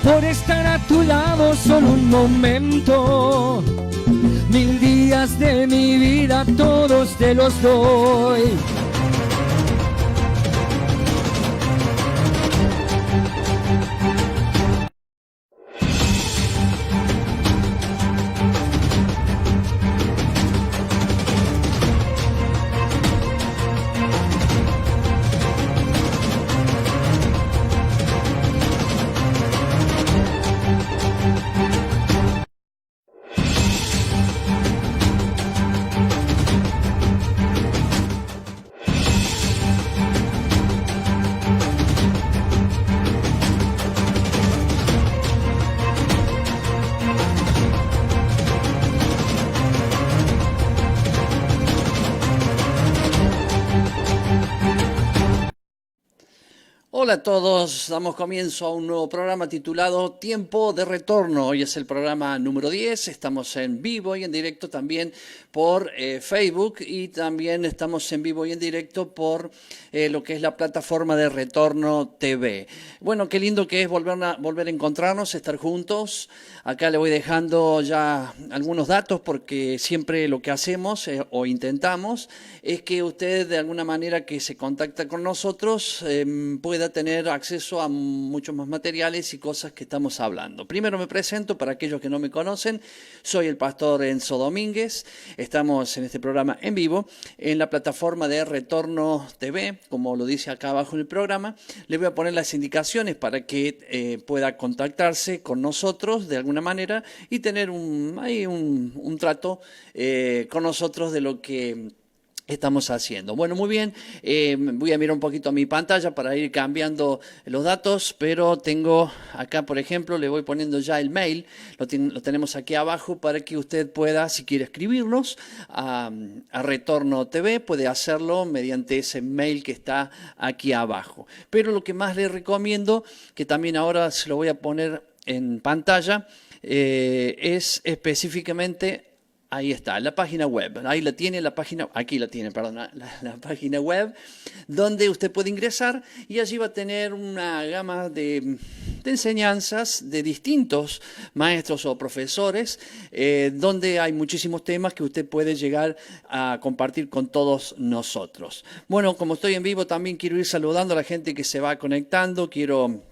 Por estar a tu lado solo un momento, 1000 días de mi vida todos te los doy. Hola a todos, damos comienzo a un nuevo programa titulado Tiempo de Retorno. Hoy es el programa número 10, estamos en vivo y en directo también por Facebook y también estamos en vivo y en directo por lo que es la plataforma de Retorno TV. Bueno, qué lindo que es volver a encontrarnos, estar juntos. Acá le voy dejando ya algunos datos porque siempre lo que hacemos o intentamos es que usted de alguna manera que se contacta con nosotros pueda tener acceso a muchos más materiales y cosas que estamos hablando. Primero me presento para aquellos que no me conocen, soy el pastor Enzo Domínguez, estamos en este programa en vivo en la plataforma de Retorno TV, como lo dice acá abajo en el programa. Le voy a poner las indicaciones para que pueda contactarse con nosotros de alguna manera y tener un trato con nosotros de lo que estamos haciendo. Bueno, muy bien, voy a mirar un poquito a mi pantalla para ir cambiando los datos, pero tengo acá, por ejemplo, le voy poniendo ya el mail, lo tenemos aquí abajo para que usted pueda, si quiere escribirnos a Retorno TV, puede hacerlo mediante ese mail que está aquí abajo. Pero lo que más le recomiendo, que también ahora se lo voy a poner en pantalla, es específicamente... Ahí está, la página web, ahí la tiene la página, aquí la tiene, perdón, la página web, donde usted puede ingresar y allí va a tener una gama de enseñanzas de distintos maestros o profesores, donde hay muchísimos temas que usted puede llegar a compartir con todos nosotros. Bueno, como estoy en vivo, también quiero ir saludando a la gente que se va conectando, quiero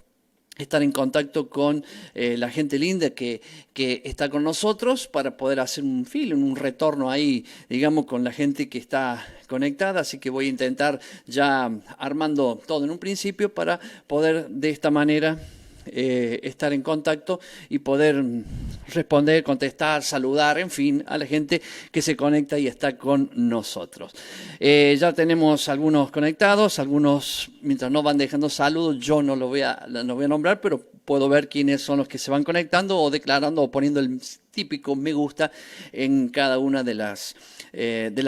estar en contacto con la gente linda que está con nosotros para poder hacer un feeling, un retorno ahí, digamos, con la gente que está conectada. Así que voy a intentar ya armando todo en un principio para poder de esta manera estar en contacto y poder responder, contestar, saludar, en fin, a la gente que se conecta y está con nosotros. Ya tenemos algunos conectados, algunos, mientras no van dejando saludos, yo no los voy a nombrar, pero puedo ver quiénes son los que se van conectando o declarando o poniendo el típico me gusta en cada una de las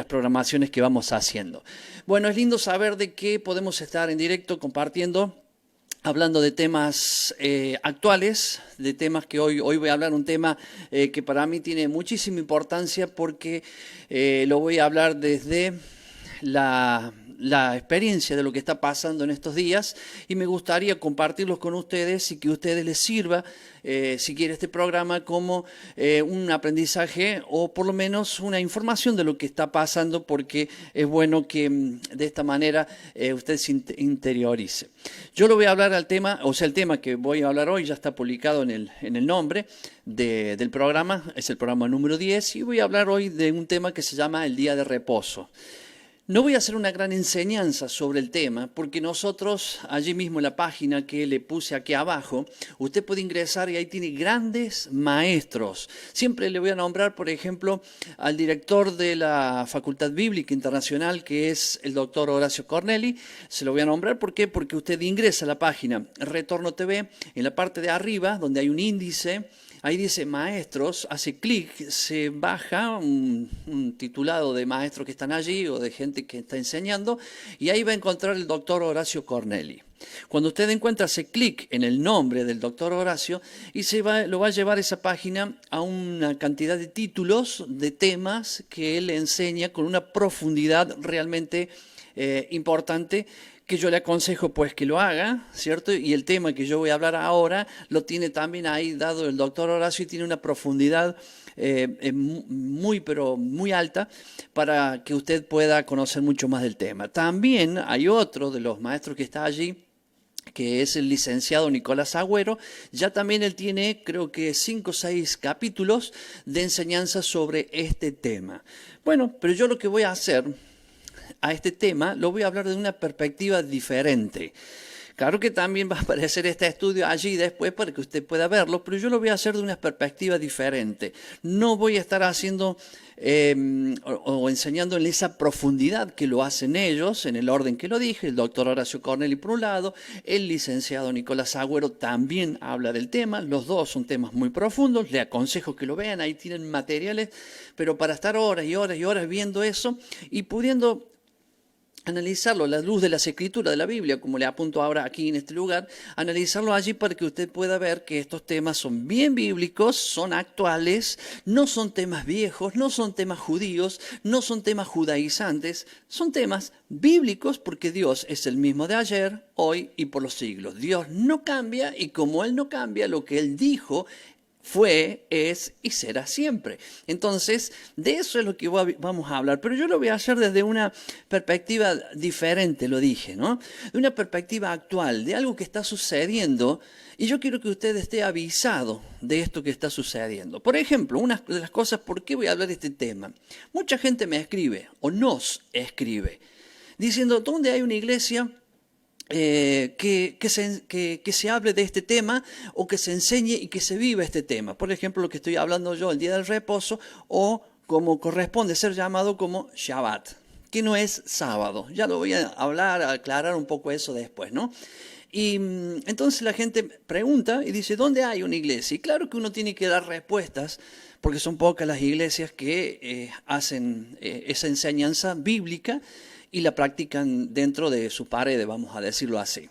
programaciones que vamos haciendo. Bueno, es lindo saber de que podemos estar en directo compartiendo, hablando de temas actuales, de temas que hoy voy a hablar, un tema que para mí tiene muchísima importancia porque lo voy a hablar desde la experiencia de lo que está pasando en estos días y me gustaría compartirlos con ustedes y que a ustedes les sirva, si quiere, este programa como un aprendizaje o por lo menos una información de lo que está pasando, porque es bueno que de esta manera usted se interiorice. Yo le voy a hablar al tema, o sea, el tema que voy a hablar hoy ya está publicado en el nombre del programa, es el programa número 10 y voy a hablar hoy de un tema que se llama el día de reposo. No voy a hacer una gran enseñanza sobre el tema, porque nosotros, allí mismo en la página que le puse aquí abajo, usted puede ingresar y ahí tiene grandes maestros. Siempre le voy a nombrar, por ejemplo, al director de la Facultad Bíblica Internacional, que es el doctor Horacio Corneli. Se lo voy a nombrar, ¿por qué? Porque usted ingresa a la página Retorno TV, en la parte de arriba, donde hay un índice. Ahí dice maestros, hace clic, se baja un titulado de maestros que están allí o de gente que está enseñando y ahí va a encontrar el doctor Horacio Corneli. Cuando usted encuentra, hace clic en el nombre del doctor Horacio y lo va a llevar esa página a una cantidad de títulos, de temas que él enseña con una profundidad realmente importante, que yo le aconsejo pues que lo haga, ¿cierto? Y el tema que yo voy a hablar ahora lo tiene también ahí dado el doctor Horacio y tiene una profundidad muy, pero muy alta para que usted pueda conocer mucho más del tema. También hay otro de los maestros que está allí, que es el licenciado Nicolás Agüero. Ya también él tiene, creo que 5 o 6 capítulos de enseñanza sobre este tema. Bueno, pero yo lo que voy a hacer a este tema, lo voy a hablar de una perspectiva diferente. Claro que también va a aparecer este estudio allí después para que usted pueda verlo, pero yo lo voy a hacer de una perspectiva diferente. No voy a estar haciendo o enseñando en esa profundidad que lo hacen ellos, en el orden que lo dije, el doctor Horacio Corneli por un lado, el licenciado Nicolás Agüero también habla del tema, los dos son temas muy profundos, le aconsejo que lo vean, ahí tienen materiales, pero para estar horas y horas y horas viendo eso y pudiendo analizarlo a la luz de las escrituras de la Biblia, como le apunto ahora aquí en este lugar, analizarlo allí para que usted pueda ver que estos temas son bien bíblicos, son actuales, no son temas viejos, no son temas judíos, no son temas judaizantes, son temas bíblicos porque Dios es el mismo de ayer, hoy y por los siglos. Dios no cambia y como Él no cambia, lo que Él dijo fue, es y será siempre. Entonces, de eso es lo que vamos a hablar. Pero yo lo voy a hacer desde una perspectiva diferente, lo dije, ¿no? De una perspectiva actual, de algo que está sucediendo. Y yo quiero que usted esté avisado de esto que está sucediendo. Por ejemplo, una de las cosas, ¿por qué voy a hablar de este tema? Mucha gente me escribe, o nos escribe, diciendo, ¿dónde hay una iglesia que se hable de este tema o que se enseñe y que se viva este tema? Por ejemplo, lo que estoy hablando yo, el día del reposo, o como corresponde ser llamado como Shabbat, que no es sábado. Ya lo voy a hablar, a aclarar un poco eso después, ¿no? Y entonces la gente pregunta y dice, ¿dónde hay una iglesia? Y claro que uno tiene que dar respuestas, porque son pocas las iglesias que hacen esa enseñanza bíblica y la practican dentro de su pared, vamos a decirlo así.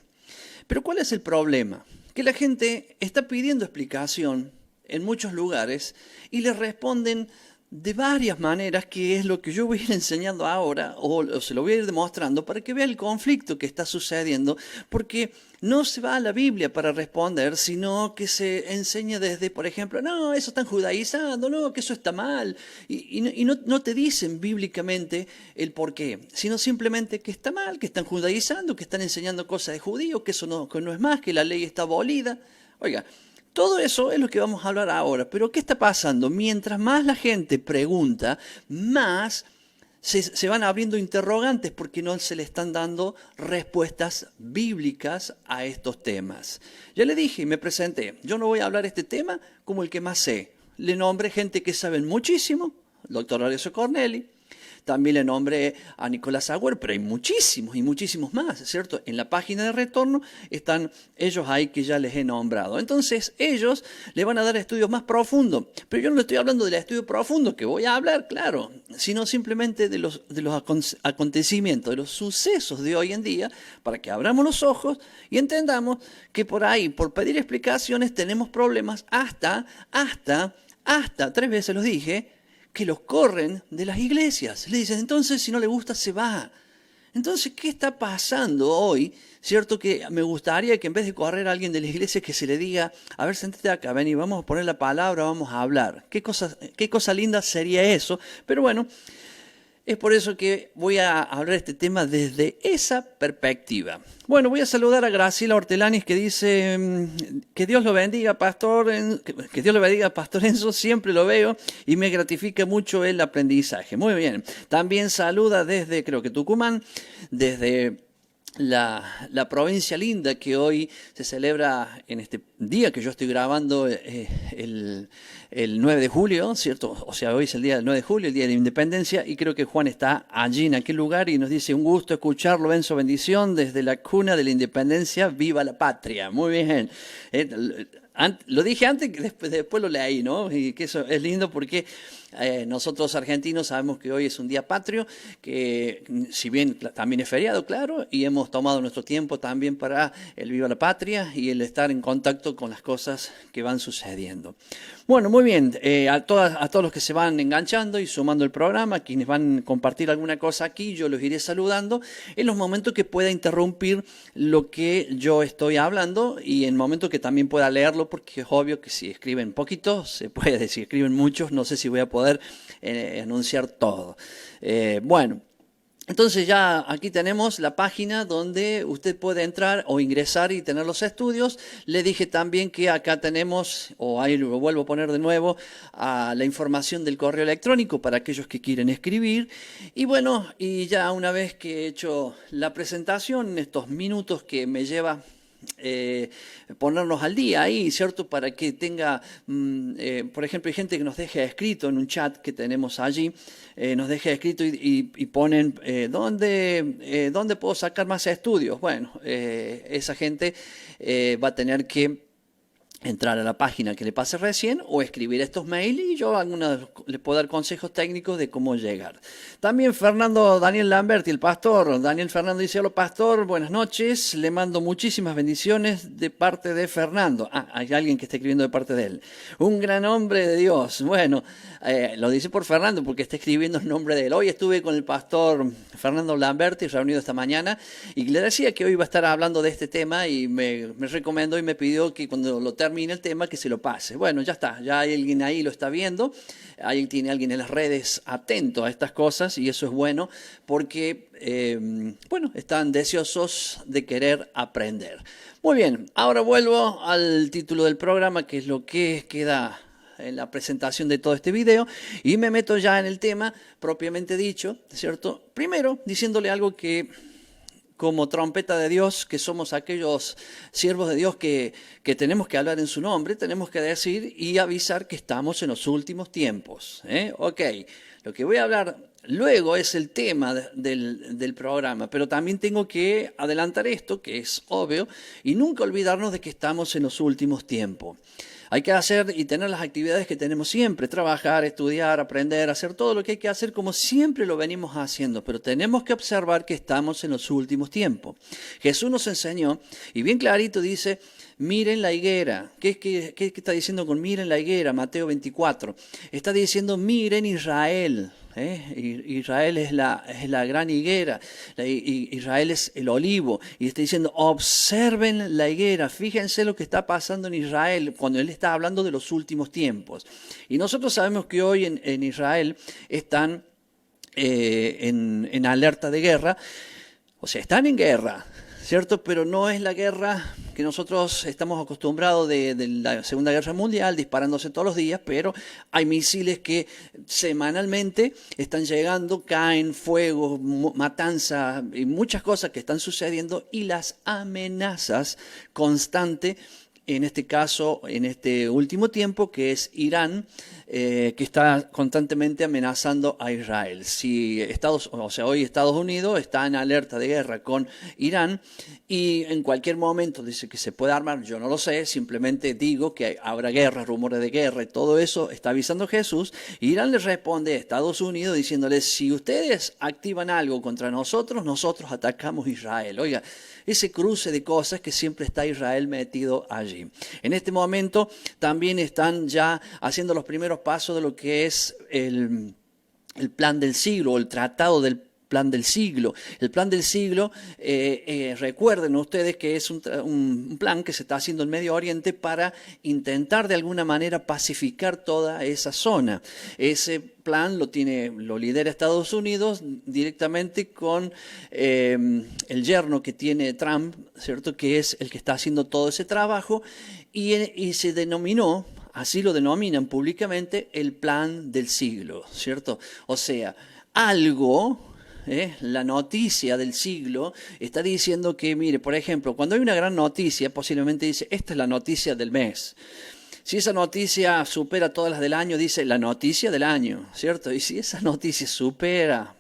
Pero ¿cuál es el problema? Que la gente está pidiendo explicación en muchos lugares y le responden de varias maneras, que es lo que yo voy a ir enseñando ahora, o se lo voy a ir demostrando para que vea el conflicto que está sucediendo, porque no se va a la Biblia para responder, sino que se enseña desde, por ejemplo, no, eso están judaizando, no, que eso está mal, y no te dicen bíblicamente el por qué, sino simplemente que está mal, que están judaizando, que están enseñando cosas de judíos, que eso no es más, que la ley está abolida. Oiga, todo eso es lo que vamos a hablar ahora. Pero ¿qué está pasando? Mientras más la gente pregunta, más se van abriendo interrogantes porque no se le están dando respuestas bíblicas a estos temas. Ya le dije y me presenté, yo no voy a hablar de este tema como el que más sé. Le nombré gente que saben muchísimo, el doctor Horacio Corneli. También le nombré a Nicolás Agüero, pero hay muchísimos y muchísimos más, ¿cierto? En la página de retorno están ellos ahí que ya les he nombrado. Entonces ellos le van a dar estudios más profundos, pero yo no le estoy hablando del estudio profundo que voy a hablar, claro, sino simplemente de los acontecimientos, de los sucesos de hoy en día, para que abramos los ojos y entendamos que por ahí, por pedir explicaciones, tenemos problemas hasta 3 veces los dije, que los corren de las iglesias. Le dicen, entonces si no le gusta se va. Entonces, ¿qué está pasando hoy? Cierto que me gustaría que en vez de correr a alguien de la iglesia que se le diga, a ver, sentate acá, ven y vamos a poner la palabra, vamos a hablar. Qué cosa linda sería eso. Pero bueno, es por eso que voy a hablar de este tema desde esa perspectiva. Bueno, voy a saludar a Graciela Hortelanis que dice que Dios lo bendiga, Pastor, que Dios lo bendiga, Pastor Enzo, siempre lo veo y me gratifica mucho el aprendizaje. Muy bien. También saluda desde, creo que Tucumán, desde la provincia linda que hoy se celebra en este día que yo estoy grabando el 9 de julio, ¿cierto? O sea, hoy es el día del 9 de julio, el día de la independencia, y creo que Juan está allí en aquel lugar y nos dice, un gusto escucharlo, Enzo, bendición, desde la cuna de la independencia, viva la patria. Muy bien. Lo dije antes, que después lo leí, ¿no? Y que eso es lindo porque nosotros argentinos sabemos que hoy es un día patrio, que si bien también es feriado, claro, y hemos tomado nuestro tiempo también para el Viva la Patria y el estar en contacto con las cosas que van sucediendo. Bueno, muy bien, a todos los que se van enganchando y sumando el programa, quienes van a compartir alguna cosa aquí, yo los iré saludando en los momentos que pueda interrumpir lo que yo estoy hablando y en momentos que también pueda leerlo, porque es obvio que si escriben poquito, se puede, si escriben muchos, no sé si voy a poder anunciar todo. Bueno. Entonces ya aquí tenemos la página donde usted puede entrar o ingresar y tener los estudios. Le dije también que acá tenemos, o ahí lo vuelvo a poner de nuevo, a la información del correo electrónico para aquellos que quieren escribir. Y bueno, y ya una vez que he hecho la presentación, estos minutos que me lleva ponernos al día ahí, ¿cierto? Para que tenga, por ejemplo, hay gente que nos deja escrito en un chat que tenemos allí, nos deja escrito y ponen, ¿dónde puedo sacar más estudios? Bueno, esa gente va a tener que entrar a la página que le pase recién o escribir estos mails y yo le puedo dar consejos técnicos de cómo llegar. También Fernando Daniel Lambert y el pastor Daniel Fernando dice: hola pastor, buenas noches, le mando muchísimas bendiciones de parte de Fernando. Hay alguien que está escribiendo de parte de él. Un gran hombre de Dios. Bueno, lo dice por Fernando porque está escribiendo el nombre de él. Hoy estuve con el pastor Fernando Lambert y reunido esta mañana y le decía que hoy iba a estar hablando de este tema y me recomendó y me pidió que cuando lo termine el tema que se lo pase. Bueno, ya está, ya hay alguien ahí lo está viendo, ahí tiene alguien en las redes atento a estas cosas y eso es bueno porque, bueno, están deseosos de querer aprender. Muy bien, ahora vuelvo al título del programa, que es lo que queda en la presentación de todo este video y me meto ya en el tema propiamente dicho, ¿cierto? Primero, diciéndole algo que como trompeta de Dios, que somos aquellos siervos de Dios que tenemos que hablar en su nombre, tenemos que decir y avisar que estamos en los últimos tiempos. Ok, lo que voy a hablar luego es el tema del programa, pero también tengo que adelantar esto, que es obvio, y nunca olvidarnos de que estamos en los últimos tiempos. Hay que hacer y tener las actividades que tenemos siempre, trabajar, estudiar, aprender, hacer todo lo que hay que hacer como siempre lo venimos haciendo, pero tenemos que observar que estamos en los últimos tiempos. Jesús nos enseñó y bien clarito dice: miren la higuera. ¿Qué está diciendo con miren la higuera? Mateo 24. Está diciendo miren Israel. Israel es la gran higuera, Israel es el olivo, y está diciendo observen la higuera, fíjense lo que está pasando en Israel cuando él está hablando de los últimos tiempos. Y nosotros sabemos que hoy en Israel están en alerta de guerra, o sea, están en guerra, ¿cierto? Pero no es la guerra que nosotros estamos acostumbrados de la Segunda Guerra Mundial, disparándose todos los días, pero hay misiles que semanalmente están llegando, caen, fuego, matanza y muchas cosas que están sucediendo y las amenazas constantes, en este caso, en este último tiempo, que es Irán, que está constantemente amenazando a Israel. Hoy Estados Unidos está en alerta de guerra con Irán y en cualquier momento dice que se puede armar, yo no lo sé, simplemente digo que habrá guerra, rumores de guerra y todo eso está avisando Jesús. Irán le responde a Estados Unidos diciéndole: si ustedes activan algo contra nosotros, nosotros atacamos Israel. Oiga, ese cruce de cosas que siempre está Israel metido allí. En este momento también están ya haciendo los primeros pasos de lo que es el plan del siglo, o el tratado del plan del siglo. El plan del siglo, recuerden ustedes que es un plan que se está haciendo en Medio Oriente para intentar de alguna manera pacificar toda esa zona. Ese plan lo lidera Estados Unidos directamente con el yerno que tiene Trump, ¿cierto? Que es el que está haciendo todo ese trabajo y se denominó, así lo denominan públicamente, el plan del siglo, ¿cierto? O sea, algo... la noticia del siglo está diciendo que, mire, por ejemplo, cuando hay una gran noticia, posiblemente dice, esta es la noticia del mes. Si esa noticia supera todas las del año, dice la noticia del año, ¿cierto? Y si esa noticia supera,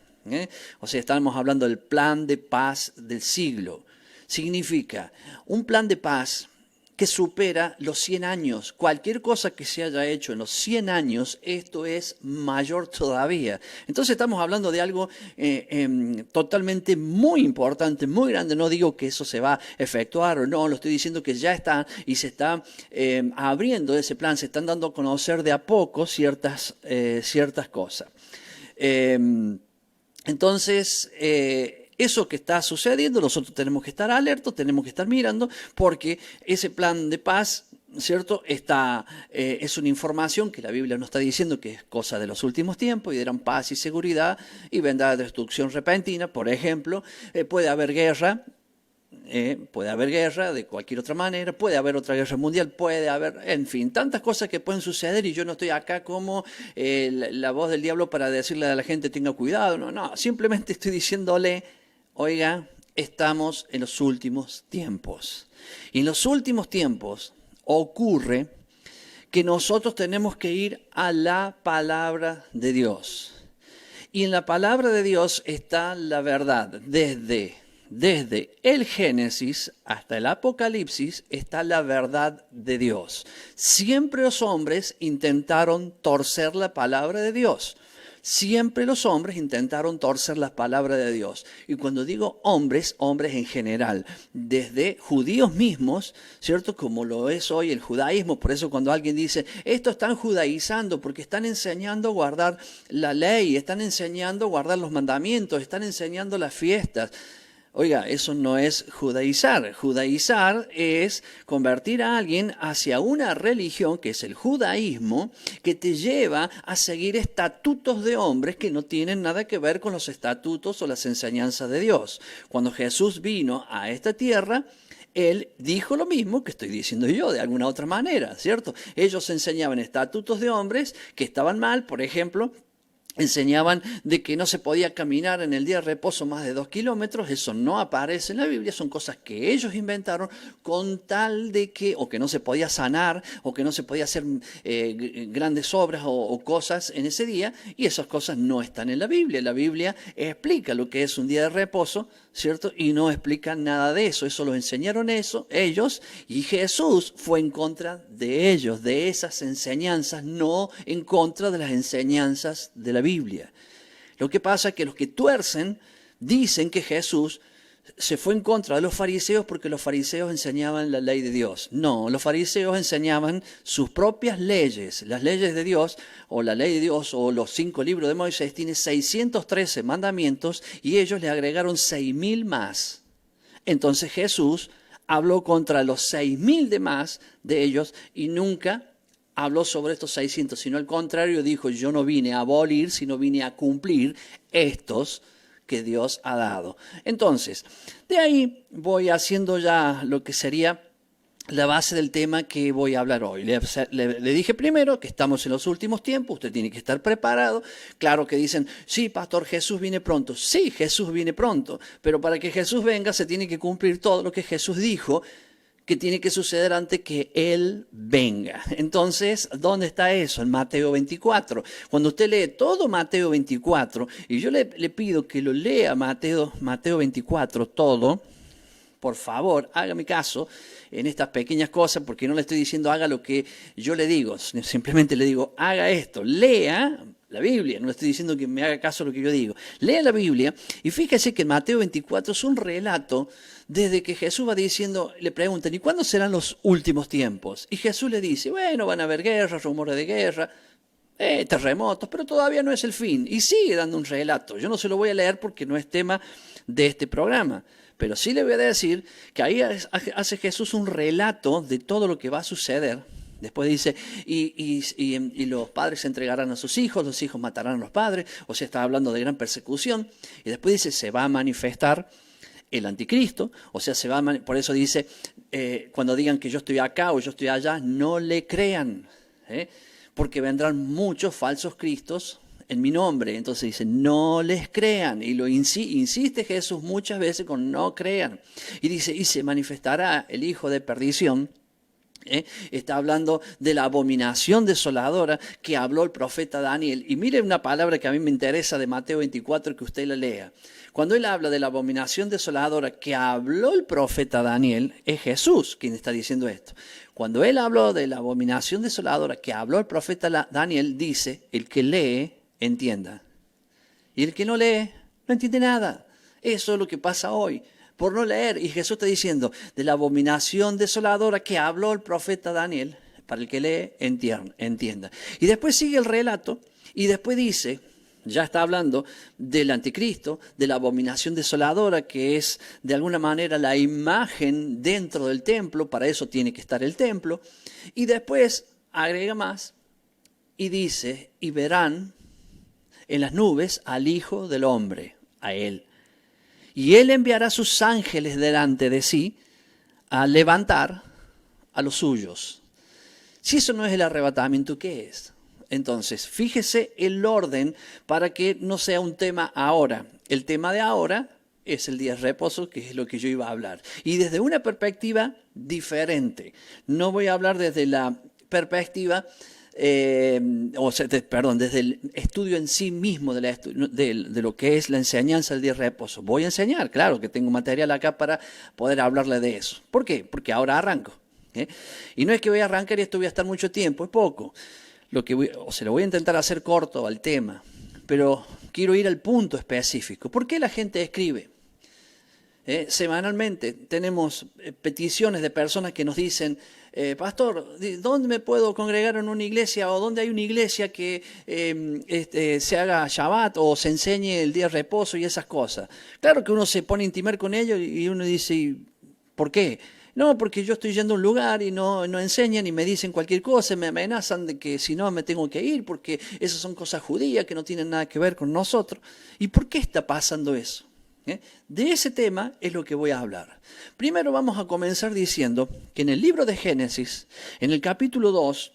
o sea, estamos hablando del plan de paz del siglo, significa un plan de paz que supera los 100 años. Cualquier cosa que se haya hecho en los 100 años, esto es mayor todavía. Entonces estamos hablando de algo totalmente muy importante, muy grande. No digo que eso se va a efectuar o no, lo estoy diciendo que ya está y se está abriendo ese plan, se están dando a conocer de a poco ciertas cosas. Entonces, eso que está sucediendo, nosotros tenemos que estar alertos, tenemos que estar mirando, porque ese plan de paz, ¿cierto? Es una información que la Biblia nos está diciendo que es cosa de los últimos tiempos y dirán paz y seguridad y vendrá destrucción repentina, por ejemplo. Puede haber guerra de cualquier otra manera, puede haber otra guerra mundial, puede haber, en fin, tantas cosas que pueden suceder y yo no estoy acá como la voz del diablo para decirle a la gente tenga cuidado, no, simplemente estoy diciéndole, oiga, estamos en los últimos tiempos. Y en los últimos tiempos ocurre que nosotros tenemos que ir a la palabra de Dios. Y en la palabra de Dios está la verdad. Desde el Génesis hasta el Apocalipsis está la verdad de Dios. Siempre los hombres intentaron torcer la palabra de Dios. Siempre los hombres intentaron torcer la palabra de Dios. Y cuando digo hombres, hombres en general, desde judíos mismos, ¿cierto? Como lo es hoy el judaísmo. Por eso cuando alguien dice, esto están judaizando porque están enseñando a guardar la ley, están enseñando a guardar los mandamientos, están enseñando las fiestas. Oiga, eso no es judaizar. Judaizar es convertir a alguien hacia una religión, que es el judaísmo, que te lleva a seguir estatutos de hombres que no tienen nada que ver con los estatutos o las enseñanzas de Dios. Cuando Jesús vino a esta tierra, Él dijo lo mismo que estoy diciendo yo, de alguna otra manera, ¿cierto? Ellos enseñaban estatutos de hombres que estaban mal, por ejemplo, enseñaban de que no se podía caminar en el día de reposo más de 2 kilómetros, eso no aparece en la Biblia, son cosas que ellos inventaron con tal de que, o que no se podía sanar, o que no se podía hacer grandes obras o cosas en ese día, y esas cosas no están en la Biblia. La Biblia explica lo que es un día de reposo, ¿cierto? Y no explica nada de eso, eso lo enseñaron ellos, y Jesús fue en contra de ellos, de esas enseñanzas, no en contra de las enseñanzas de la Biblia. Lo que pasa es que los que tuercen dicen que Jesús se fue en contra de los fariseos porque los fariseos enseñaban la ley de Dios. No, los fariseos enseñaban sus propias leyes. Las leyes de Dios, o la ley de Dios, o los 5 libros de Moisés, tiene 613 mandamientos y ellos le agregaron 6.000 más. Entonces Jesús habló contra los 6.000 demás de ellos y nunca habló sobre estos 600, sino al contrario dijo, yo no vine a abolir, sino vine a cumplir estos que Dios ha dado. Entonces, de ahí voy haciendo ya lo que sería la base del tema que voy a hablar hoy. Le dije primero que estamos en los últimos tiempos, usted tiene que estar preparado. Claro que dicen, sí, pastor, Jesús viene pronto. Sí, Jesús viene pronto, pero para que Jesús venga se tiene que cumplir todo lo que Jesús dijo que tiene que suceder antes que Él venga. Entonces, ¿dónde está eso? En Mateo 24. Cuando usted lee todo Mateo 24, y yo le pido que lo lea Mateo 24 todo, por favor, hágame caso en estas pequeñas cosas, porque no le estoy diciendo haga lo que yo le digo, simplemente le digo haga esto, lea la Biblia, no le estoy diciendo que me haga caso a lo que yo digo. Lea la Biblia y fíjese que Mateo 24 es un relato desde que Jesús va diciendo, le preguntan, ¿y cuándo serán los últimos tiempos? Y Jesús le dice, bueno, van a haber guerras, rumores de guerra, terremotos, pero todavía no es el fin. Y sigue dando un relato. Yo no se lo voy a leer porque no es tema de este programa. Pero sí le voy a decir que ahí hace Jesús un relato de todo lo que va a suceder. Después dice, y los padres se entregarán a sus hijos, los hijos matarán a los padres. O sea, está hablando de gran persecución. Y después dice, se va a manifestar el anticristo. O sea, por eso dice, cuando digan que yo estoy acá o yo estoy allá, no le crean. Porque vendrán muchos falsos cristos en mi nombre. Entonces dice, no les crean. Y lo insiste Jesús muchas veces con no crean. Y dice, y se manifestará el hijo de perdición, Está hablando de la abominación desoladora que habló el profeta Daniel. Y mire una palabra que a mí me interesa de Mateo 24, que usted la lea. Cuando él habla de la abominación desoladora que habló el profeta Daniel, es Jesús quien está diciendo esto. Cuando él habló de la abominación desoladora que habló el profeta Daniel, dice, el que lee, entienda. Y el que no lee, no entiende nada. Eso es lo que pasa hoy, por no leer. Y Jesús está diciendo, de la abominación desoladora que habló el profeta Daniel, para el que lee, entienda. Y después sigue el relato, y después dice, ya está hablando del anticristo, de la abominación desoladora, que es de alguna manera la imagen dentro del templo, para eso tiene que estar el templo. Y después agrega más, y dice, y verán en las nubes al Hijo del Hombre, a él. Y él enviará sus ángeles delante de sí a levantar a los suyos. Si eso no es el arrebatamiento, ¿qué es? Entonces, fíjese el orden para que no sea un tema ahora. El tema de ahora es el día de reposo, que es lo que yo iba a hablar. Y desde una perspectiva diferente. No voy a hablar desde la perspectiva, desde el estudio en sí mismo de lo que es la enseñanza del día de reposo. Voy a enseñar, claro que tengo material acá para poder hablarle de eso. ¿Por qué? Porque ahora arranco. Y no es que voy a arrancar y esto voy a estar mucho tiempo, es poco. Lo voy a intentar hacer corto al tema, pero quiero ir al punto específico. ¿Por qué la gente escribe? Semanalmente tenemos peticiones de personas que nos dicen, pastor, ¿dónde me puedo congregar en una iglesia? ¿O dónde hay una iglesia que se haga Shabbat o se enseñe el día de reposo y esas cosas? Claro que uno se pone a intimar con ellos y uno dice, ¿por qué? No, porque yo estoy yendo a un lugar y no enseñan y me dicen cualquier cosa, me amenazan de que si no me tengo que ir porque esas son cosas judías que no tienen nada que ver con nosotros. ¿Y por qué está pasando eso? De ese tema es lo que voy a hablar. Primero vamos a comenzar diciendo que en el libro de Génesis, en el capítulo 2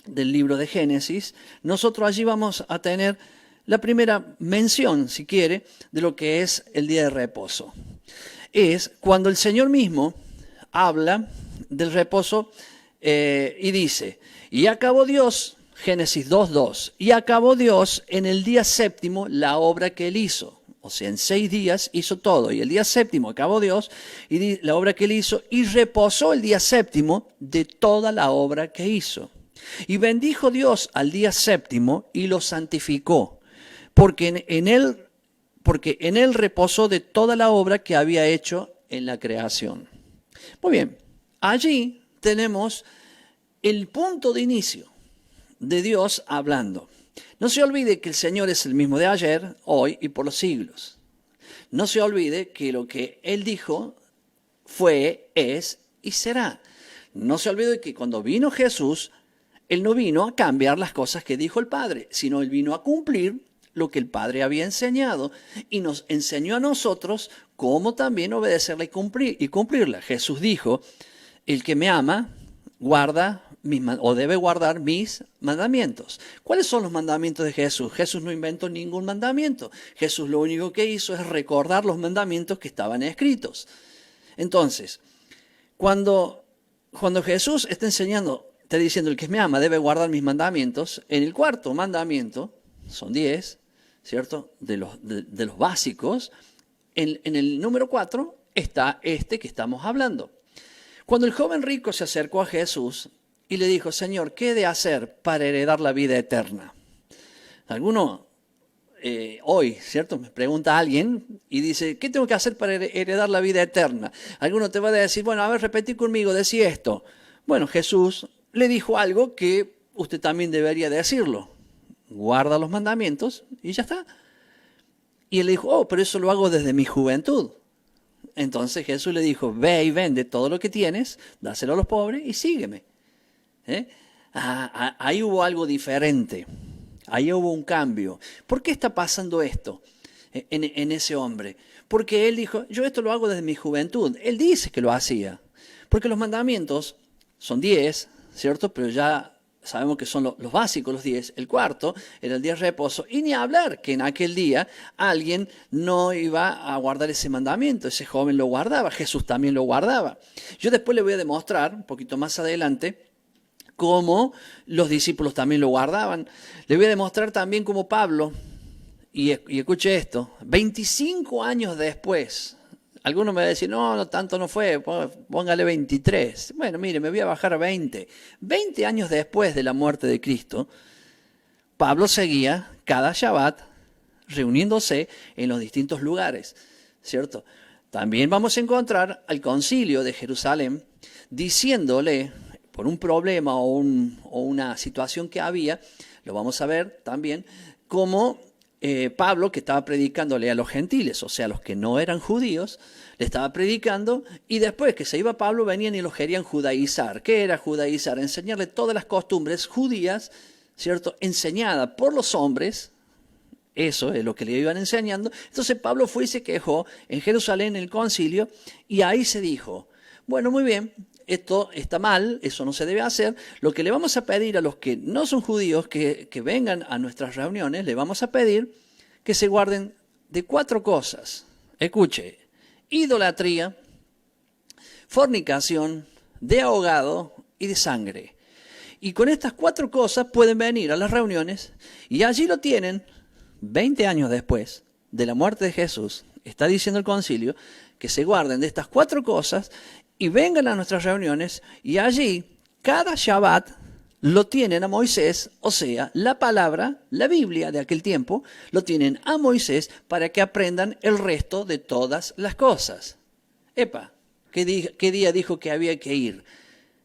del libro de Génesis, nosotros allí vamos a tener la primera mención, si quiere, de lo que es el día de reposo. Es cuando el Señor mismo habla del reposo y dice, y acabó Dios, Génesis 2:2, y acabó Dios en el día séptimo la obra que él hizo. O sea, en 6 días hizo todo, y el día séptimo acabó Dios y la obra que él hizo, y reposó el día séptimo de toda la obra que hizo. Y bendijo Dios al día séptimo y lo santificó, porque en él reposó de toda la obra que había hecho en la creación. Muy bien, allí tenemos el punto de inicio de Dios hablando. No se olvide que el Señor es el mismo de ayer, hoy y por los siglos. No se olvide que lo que Él dijo fue, es y será. No se olvide que cuando vino Jesús, Él no vino a cambiar las cosas que dijo el Padre, sino Él vino a cumplir lo que el Padre había enseñado y nos enseñó a nosotros cómo también obedecerla y cumplirla. Jesús dijo, el que me ama debe guardar mis mandamientos. ¿Cuáles son los mandamientos de Jesús? Jesús no inventó ningún mandamiento. Jesús lo único que hizo es recordar los mandamientos que estaban escritos. Entonces, cuando Jesús está diciendo, el que me ama debe guardar mis mandamientos, en el cuarto mandamiento, son 10, ¿cierto? De los básicos, en el número 4 está este que estamos hablando. Cuando el joven rico se acercó a Jesús y le dijo, Señor, ¿qué he de hacer para heredar la vida eterna? Alguno hoy, ¿cierto? Me pregunta a alguien y dice, ¿qué tengo que hacer para heredar la vida eterna? Alguno te va a decir, bueno, a ver, repetí conmigo, decí esto. Bueno, Jesús le dijo algo que usted también debería decirlo. Guarda los mandamientos y ya está. Y él le dijo, pero eso lo hago desde mi juventud. Entonces Jesús le dijo, ve y vende todo lo que tienes, dáselo a los pobres y sígueme. Ahí hubo algo diferente, ahí hubo un cambio. ¿Por qué está pasando esto en ese hombre? Porque él dijo, yo esto lo hago desde mi juventud. Él dice que lo hacía, porque los mandamientos son 10, ¿cierto? Pero ya sabemos que son los básicos, los 10. El cuarto era el día de reposo. Y ni hablar que en aquel día alguien no iba a guardar ese mandamiento. Ese joven lo guardaba, Jesús también lo guardaba. Yo después le voy a demostrar, un poquito más adelante, cómo los discípulos también lo guardaban. Le voy a demostrar también cómo Pablo, y escuche esto, 25 años después, algunos me van a decir, no, tanto no fue, póngale 23. Bueno, mire, me voy a bajar a 20. 20 años después de la muerte de Cristo, Pablo seguía cada Shabbat reuniéndose en los distintos lugares, ¿cierto? También vamos a encontrar al concilio de Jerusalén diciéndole, por un problema o una situación que había, lo vamos a ver también, cómo Pablo, que estaba predicándole a los gentiles, o sea, a los que no eran judíos, le estaba predicando, y después que se iba Pablo, venían y los querían judaizar. ¿Qué era judaizar? Enseñarle todas las costumbres judías, ¿cierto?, enseñadas por los hombres. Eso es lo que le iban enseñando. Entonces Pablo fue y se quejó en Jerusalén, en el concilio, y ahí se dijo, bueno, muy bien, esto está mal, eso no se debe hacer. Lo que le vamos a pedir a los que no son judíos que vengan a nuestras reuniones, le vamos a pedir que se guarden de 4 cosas. Escuche, idolatría, fornicación, de ahogado y de sangre. Y con estas 4 cosas pueden venir a las reuniones y allí lo tienen 20 años después de la muerte de Jesús. Está diciendo el concilio que se guarden de estas 4 cosas y vengan a nuestras reuniones y allí cada Shabbat lo tienen a Moisés, o sea, la palabra, la Biblia de aquel tiempo, lo tienen a Moisés para que aprendan el resto de todas las cosas. Epa, ¿qué día dijo que había que ir?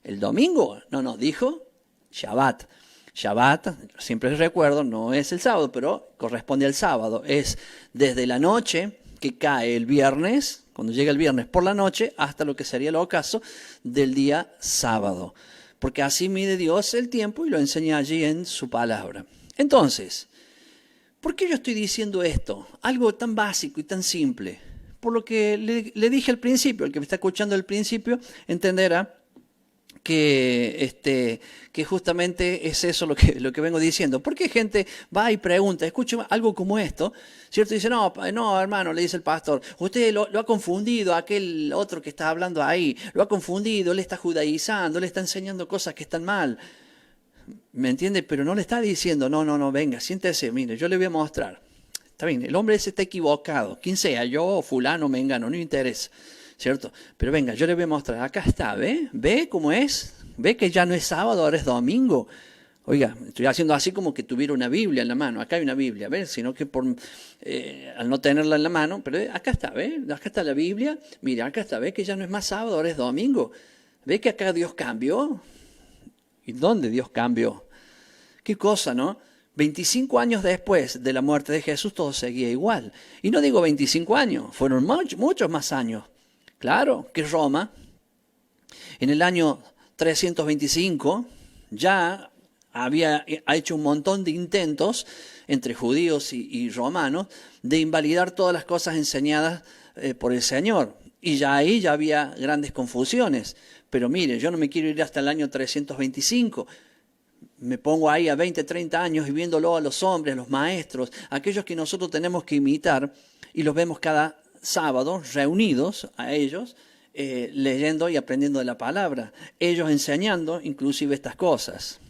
¿El domingo? No, dijo Shabbat. Shabbat, siempre recuerdo, no es el sábado, pero corresponde al sábado. Es desde la noche que cae el viernes, cuando llega el viernes por la noche, hasta lo que sería el ocaso del día sábado. Porque así mide Dios el tiempo y lo enseña allí en su palabra. Entonces, ¿por qué yo estoy diciendo esto? Algo tan básico y tan simple. Por lo que le dije al principio, el que me está escuchando al principio entenderá que justamente es eso lo que vengo diciendo. ¿Por qué gente va y pregunta, escucha algo como esto, ¿cierto? Y dice, no, hermano, le dice el pastor, usted lo ha confundido, aquel otro que está hablando ahí, lo ha confundido, le está judaizando, le está enseñando cosas que están mal. ¿Me entiende? Pero no le está diciendo, no, venga, siéntese, mire, yo le voy a mostrar. Está bien, el hombre ese está equivocado, quien sea, yo, fulano, mengano, no me interesa. ¿Cierto? Pero venga, yo le voy a mostrar. Acá está, ¿ve? ¿Ve cómo es? ¿Ve que ya no es sábado, ahora es domingo? Oiga, estoy haciendo así como que tuviera una Biblia en la mano. Acá hay una Biblia, ¿ves? Sino que al no tenerla en la mano, pero acá está, ¿ve? Acá está la Biblia. Mira, acá está, ¿ve que ya no es más sábado, ahora es domingo? ¿Ve que acá Dios cambió? ¿Y dónde Dios cambió? Qué cosa, ¿no? 25 años después de la muerte de Jesús todo seguía igual. Y no digo 25 años, fueron muchos más años. Claro que Roma, en el año 325, ya ha hecho un montón de intentos entre judíos y romanos de invalidar todas las cosas enseñadas por el Señor. Y ya ahí ya había grandes confusiones. Pero mire, yo no me quiero ir hasta el año 325. Me pongo ahí a 20, 30 años y viéndolo a los hombres, a los maestros, aquellos que nosotros tenemos que imitar y los vemos cada sábado reunidos a ellos, leyendo y aprendiendo de la palabra, ellos enseñando inclusive estas cosas.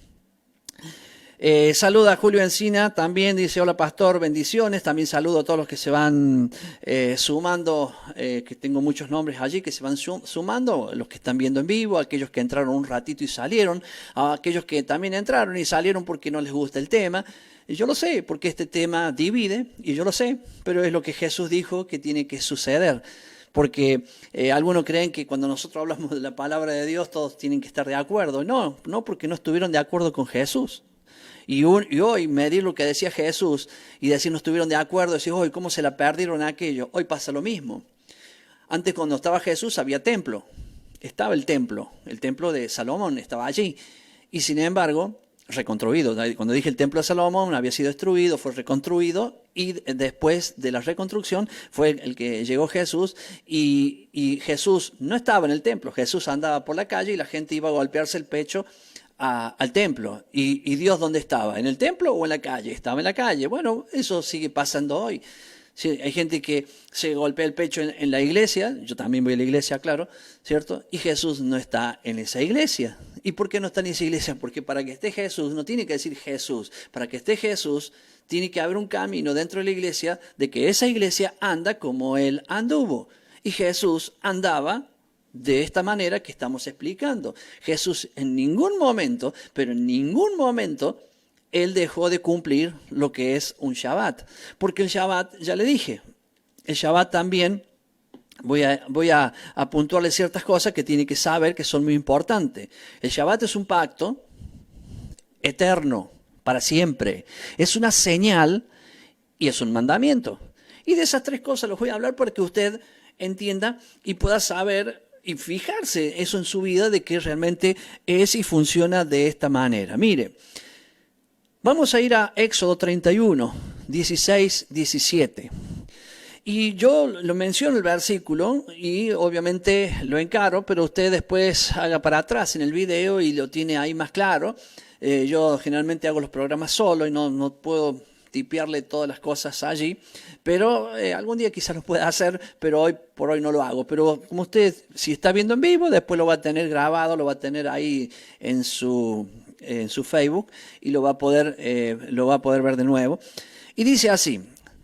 Saluda a Julio Encina, también dice, hola pastor, bendiciones. También saludo a todos los que se van sumando, que tengo muchos nombres allí, que se van sumando, los que están viendo en vivo, aquellos que entraron un ratito y salieron, a aquellos que también entraron y salieron porque no les gusta el tema. Y yo lo sé, porque este tema divide, y yo lo sé, pero es lo que Jesús dijo que tiene que suceder. Porque algunos creen que cuando nosotros hablamos de la palabra de Dios todos tienen que estar de acuerdo. No, porque no estuvieron de acuerdo con Jesús. Y hoy medir lo que decía Jesús y decir no estuvieron de acuerdo, decir hoy cómo se la perdieron aquello. Hoy pasa lo mismo. Antes cuando estaba Jesús había templo. Estaba el templo de Salomón estaba allí. Y sin embargo, reconstruido. Cuando dije el templo de Salomón había sido destruido, fue reconstruido y después de la reconstrucción fue el que llegó Jesús y Jesús no estaba en el templo, Jesús andaba por la calle y la gente iba a golpearse el pecho al templo. ¿Y Dios dónde estaba? ¿En el templo o en la calle? Estaba en la calle. Bueno, eso sigue pasando hoy. Sí, hay gente que se golpea el pecho en la iglesia, yo también voy a la iglesia, claro, ¿cierto? Y Jesús no está en esa iglesia. ¿Y por qué no está en esa iglesia? Porque para que esté Jesús, no tiene que decir Jesús, para que esté Jesús tiene que haber un camino dentro de la iglesia de que esa iglesia anda como Él anduvo. Y Jesús andaba de esta manera que estamos explicando. Jesús en ningún momento, pero en ningún momento, Él dejó de cumplir lo que es un Shabbat. Porque el Shabbat, ya le dije, el Shabbat también, voy a puntuarle ciertas cosas que tiene que saber que son muy importantes. El Shabbat es un pacto eterno, para siempre. Es una señal y es un mandamiento. Y de esas tres cosas los voy a hablar para que usted entienda y pueda saber y fijarse eso en su vida de que realmente es y funciona de esta manera. Mire, vamos a ir a Éxodo 31, 16, 17. Y yo lo menciono el versículo y obviamente lo encaro, pero usted después haga para atrás en el video y lo tiene ahí más claro. Yo generalmente hago los programas solo y no puedo tipearle todas las cosas allí, pero algún día quizás lo pueda hacer, pero hoy por hoy no lo hago. Pero como usted, si está viendo en vivo, después lo va a tener grabado, lo va a tener ahí en su Facebook y lo va a poder ver de nuevo. Y dice así: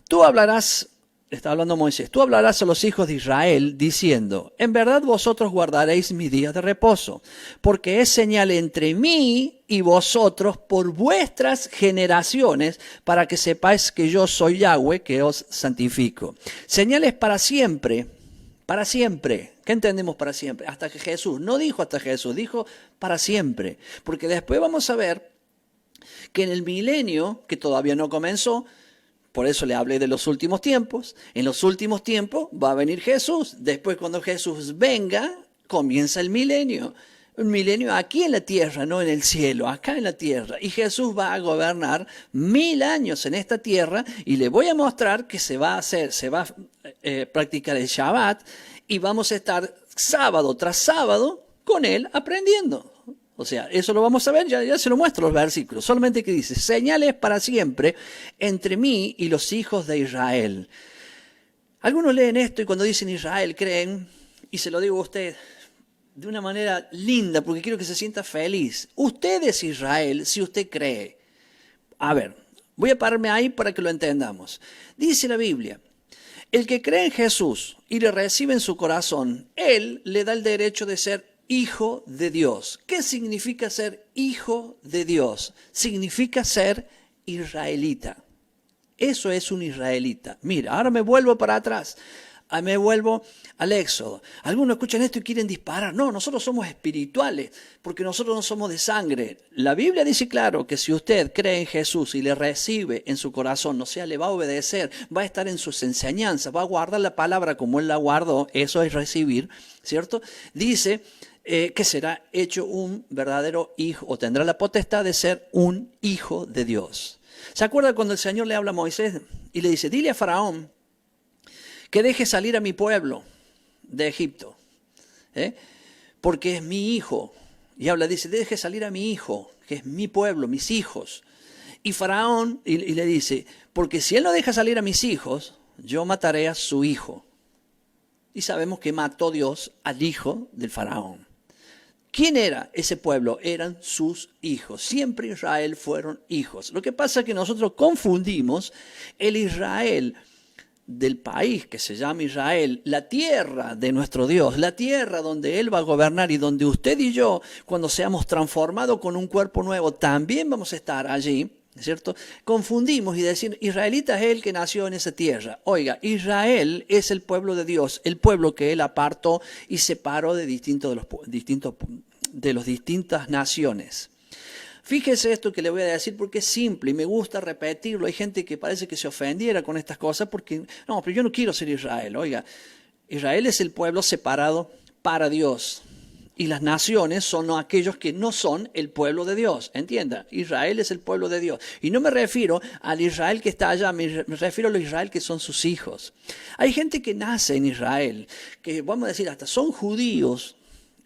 tú hablarás, está hablando Moisés, tú hablarás a los hijos de Israel diciendo: en verdad vosotros guardaréis mis días de reposo, porque es señal entre mí y vosotros por vuestras generaciones, para que sepáis que yo soy Yahweh, que os santifico. Señales para siempre, para siempre. ¿Qué entendemos para siempre? Hasta que Jesús, no dijo hasta Jesús, dijo para siempre. Porque después vamos a ver que en el milenio, que todavía no comenzó, por eso le hablé de los últimos tiempos, en los últimos tiempos va a venir Jesús. Después cuando Jesús venga, comienza el milenio. Un milenio aquí en la tierra, no en el cielo, acá en la tierra. Y Jesús va a gobernar 1000 años en esta tierra y le voy a mostrar que se va a practicar el Shabbat y vamos a estar sábado tras sábado con él aprendiendo. O sea, eso lo vamos a ver, ya se lo muestro los versículos. Solamente que dice: señales para siempre entre mí y los hijos de Israel. Algunos leen esto y cuando dicen Israel creen, y se lo digo a usted de una manera linda porque quiero que se sienta feliz. Usted es Israel si usted cree. A ver, voy a pararme ahí para que lo entendamos. Dice la Biblia: el que cree en Jesús y le recibe en su corazón, Él le da el derecho de ser hijo de Dios. ¿Qué significa ser hijo de Dios? Significa ser israelita. Eso es un israelita. Mira, ahora me vuelvo para atrás. Me vuelvo al Éxodo. Algunos escuchan esto y quieren disparar. No, nosotros somos espirituales porque nosotros no somos de sangre. La Biblia dice claro que si usted cree en Jesús y le recibe en su corazón, o sea, le va a obedecer, va a estar en sus enseñanzas, va a guardar la palabra como Él la guardó, eso es recibir, ¿cierto? Dice que será hecho un verdadero hijo o tendrá la potestad de ser un hijo de Dios. ¿Se acuerda cuando el Señor le habla a Moisés y le dice: dile a Faraón que deje salir a mi pueblo de Egipto, porque es mi hijo? Y dice: deje salir a mi hijo, que es mi pueblo, mis hijos. Y Faraón y le dice: porque si él no deja salir a mis hijos, yo mataré a su hijo. Y sabemos que mató Dios al hijo del Faraón. ¿Quién era ese pueblo? Eran sus hijos. Siempre Israel fueron hijos. Lo que pasa es que nosotros confundimos el Israel del país que se llama Israel, la tierra de nuestro Dios, la tierra donde Él va a gobernar y donde usted y yo, cuando seamos transformados con un cuerpo nuevo, también vamos a estar allí, ¿cierto? Confundimos y decimos: israelita es el que nació en esa tierra. Oiga, Israel es el pueblo de Dios, el pueblo que Él apartó y separó de las distintas naciones. Fíjese esto que le voy a decir porque es simple y me gusta repetirlo. Hay gente que parece que se ofendiera con estas cosas porque, no, pero yo no quiero ser Israel. Oiga, Israel es el pueblo separado para Dios y las naciones son aquellos que no son el pueblo de Dios. Entienda, Israel es el pueblo de Dios. Y no me refiero al Israel que está allá, me refiero al Israel que son sus hijos. Hay gente que nace en Israel, que vamos a decir hasta son judíos,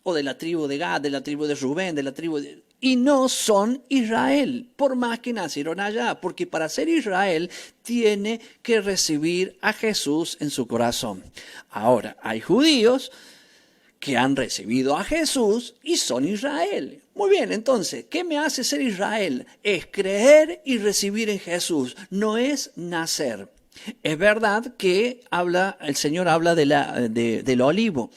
o de la tribu de Gad, de la tribu de Rubén, de la tribu de... y no son Israel, por más que nacieron allá, porque para ser Israel tiene que recibir a Jesús en su corazón. Ahora, hay judíos que han recibido a Jesús y son Israel. Muy bien, entonces, ¿qué me hace ser Israel? Es creer y recibir en Jesús, no es nacer. Es verdad que el Señor habla del olivo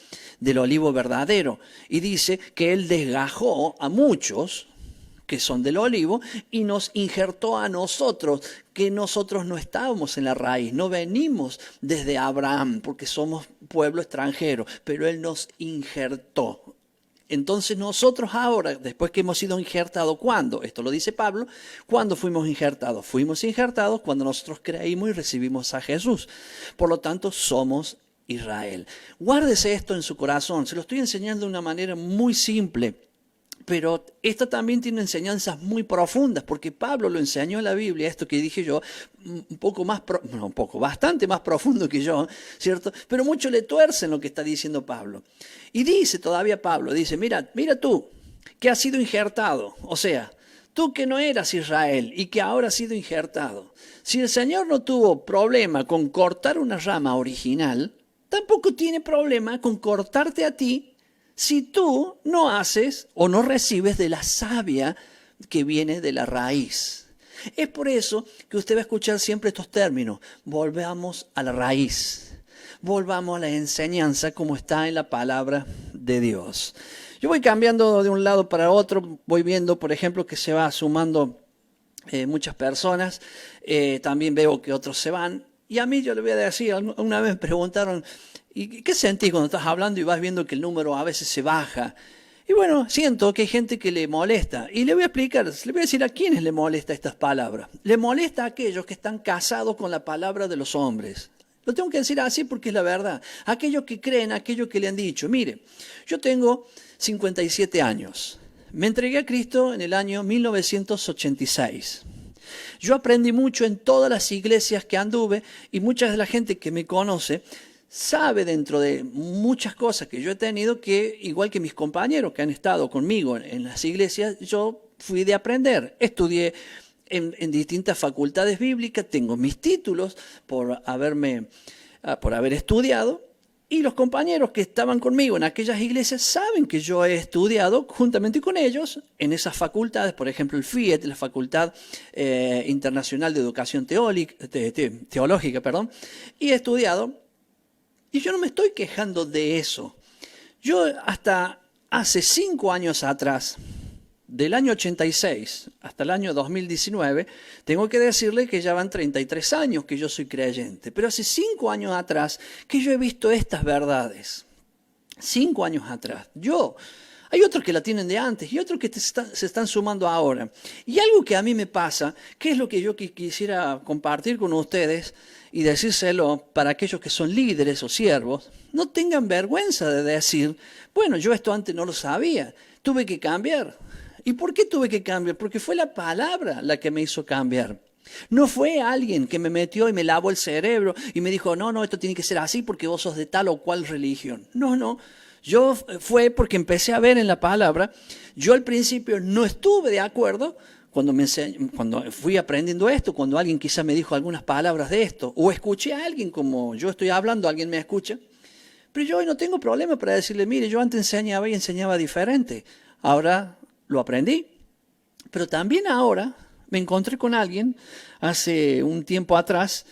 verdadero, y dice que Él desgajó a muchos que son del olivo y nos injertó a nosotros, que nosotros no estábamos en la raíz, no venimos desde Abraham porque somos pueblo extranjero, pero Él nos injertó. Entonces nosotros ahora, después que hemos sido injertados, ¿cuándo? Esto lo dice Pablo, ¿cuándo fuimos injertados? Fuimos injertados cuando nosotros creímos y recibimos a Jesús. Por lo tanto, somos Israel. Guárdese esto en su corazón, se lo estoy enseñando de una manera muy simple. Pero esto también tiene enseñanzas muy profundas, porque Pablo lo enseñó en la Biblia, esto que dije yo, bastante más profundo que yo, ¿cierto? Pero mucho le tuercen lo que está diciendo Pablo. Y dice todavía Pablo, dice, mira tú, que has sido injertado, o sea, tú que no eras Israel y que ahora has sido injertado. Si el Señor no tuvo problema con cortar una rama original, tampoco tiene problema con cortarte a ti, si tú no haces o no recibes de la savia que viene de la raíz. Es por eso que usted va a escuchar siempre estos términos. Volvamos a la raíz. Volvamos a la enseñanza como está en la palabra de Dios. Yo voy cambiando de un lado para otro. Voy viendo, por ejemplo, que se va sumando muchas personas. También veo que otros se van. Y a mí yo le voy a decir, una vez me preguntaron, ¿y qué sentís cuando estás hablando y vas viendo que el número a veces se baja? Y bueno, siento que hay gente que le molesta. Y le voy a explicar, le voy a decir a quiénes le molesta estas palabras. Le molesta a aquellos que están casados con la palabra de los hombres. Lo tengo que decir así porque es la verdad. Aquellos que creen, aquellos que le han dicho, mire, yo tengo 57 años. Me entregué a Cristo en el año 1986. Yo aprendí mucho en todas las iglesias que anduve y mucha de la gente que me conoce sabe dentro de muchas cosas que yo he tenido que, igual que mis compañeros que han estado conmigo en las iglesias, yo fui de aprender. Estudié en distintas facultades bíblicas, tengo mis títulos por haber estudiado. Y los compañeros que estaban conmigo en aquellas iglesias saben que yo he estudiado juntamente con ellos en esas facultades, por ejemplo el FIET, la Facultad Internacional de Educación Teológica, y he estudiado, y yo no me estoy quejando de eso. Yo hasta hace 5 años atrás, del año 86 hasta el año 2019, tengo que decirle que ya van 33 años que yo soy creyente. Pero hace 5 años atrás que yo he visto estas verdades. 5 años atrás. Hay otros que la tienen de antes y otros que se están sumando ahora. Y algo que a mí me pasa, que es lo que yo quisiera compartir con ustedes y decírselo para aquellos que son líderes o siervos, no tengan vergüenza de decir, bueno, yo esto antes no lo sabía, tuve que cambiar. ¿Y por qué tuve que cambiar? Porque fue la palabra la que me hizo cambiar. No fue alguien que me metió y me lavó el cerebro y me dijo, no, esto tiene que ser así porque vos sos de tal o cual religión. No. Fue porque empecé a ver en la palabra. Yo al principio no estuve de acuerdo cuando fui aprendiendo esto, cuando alguien quizá me dijo algunas palabras de esto, o escuché a alguien como yo estoy hablando, alguien me escucha. Pero yo hoy no tengo problema para decirle, mire, yo antes enseñaba y enseñaba diferente. Ahora lo aprendí, pero también ahora me encontré con alguien hace un tiempo atrás.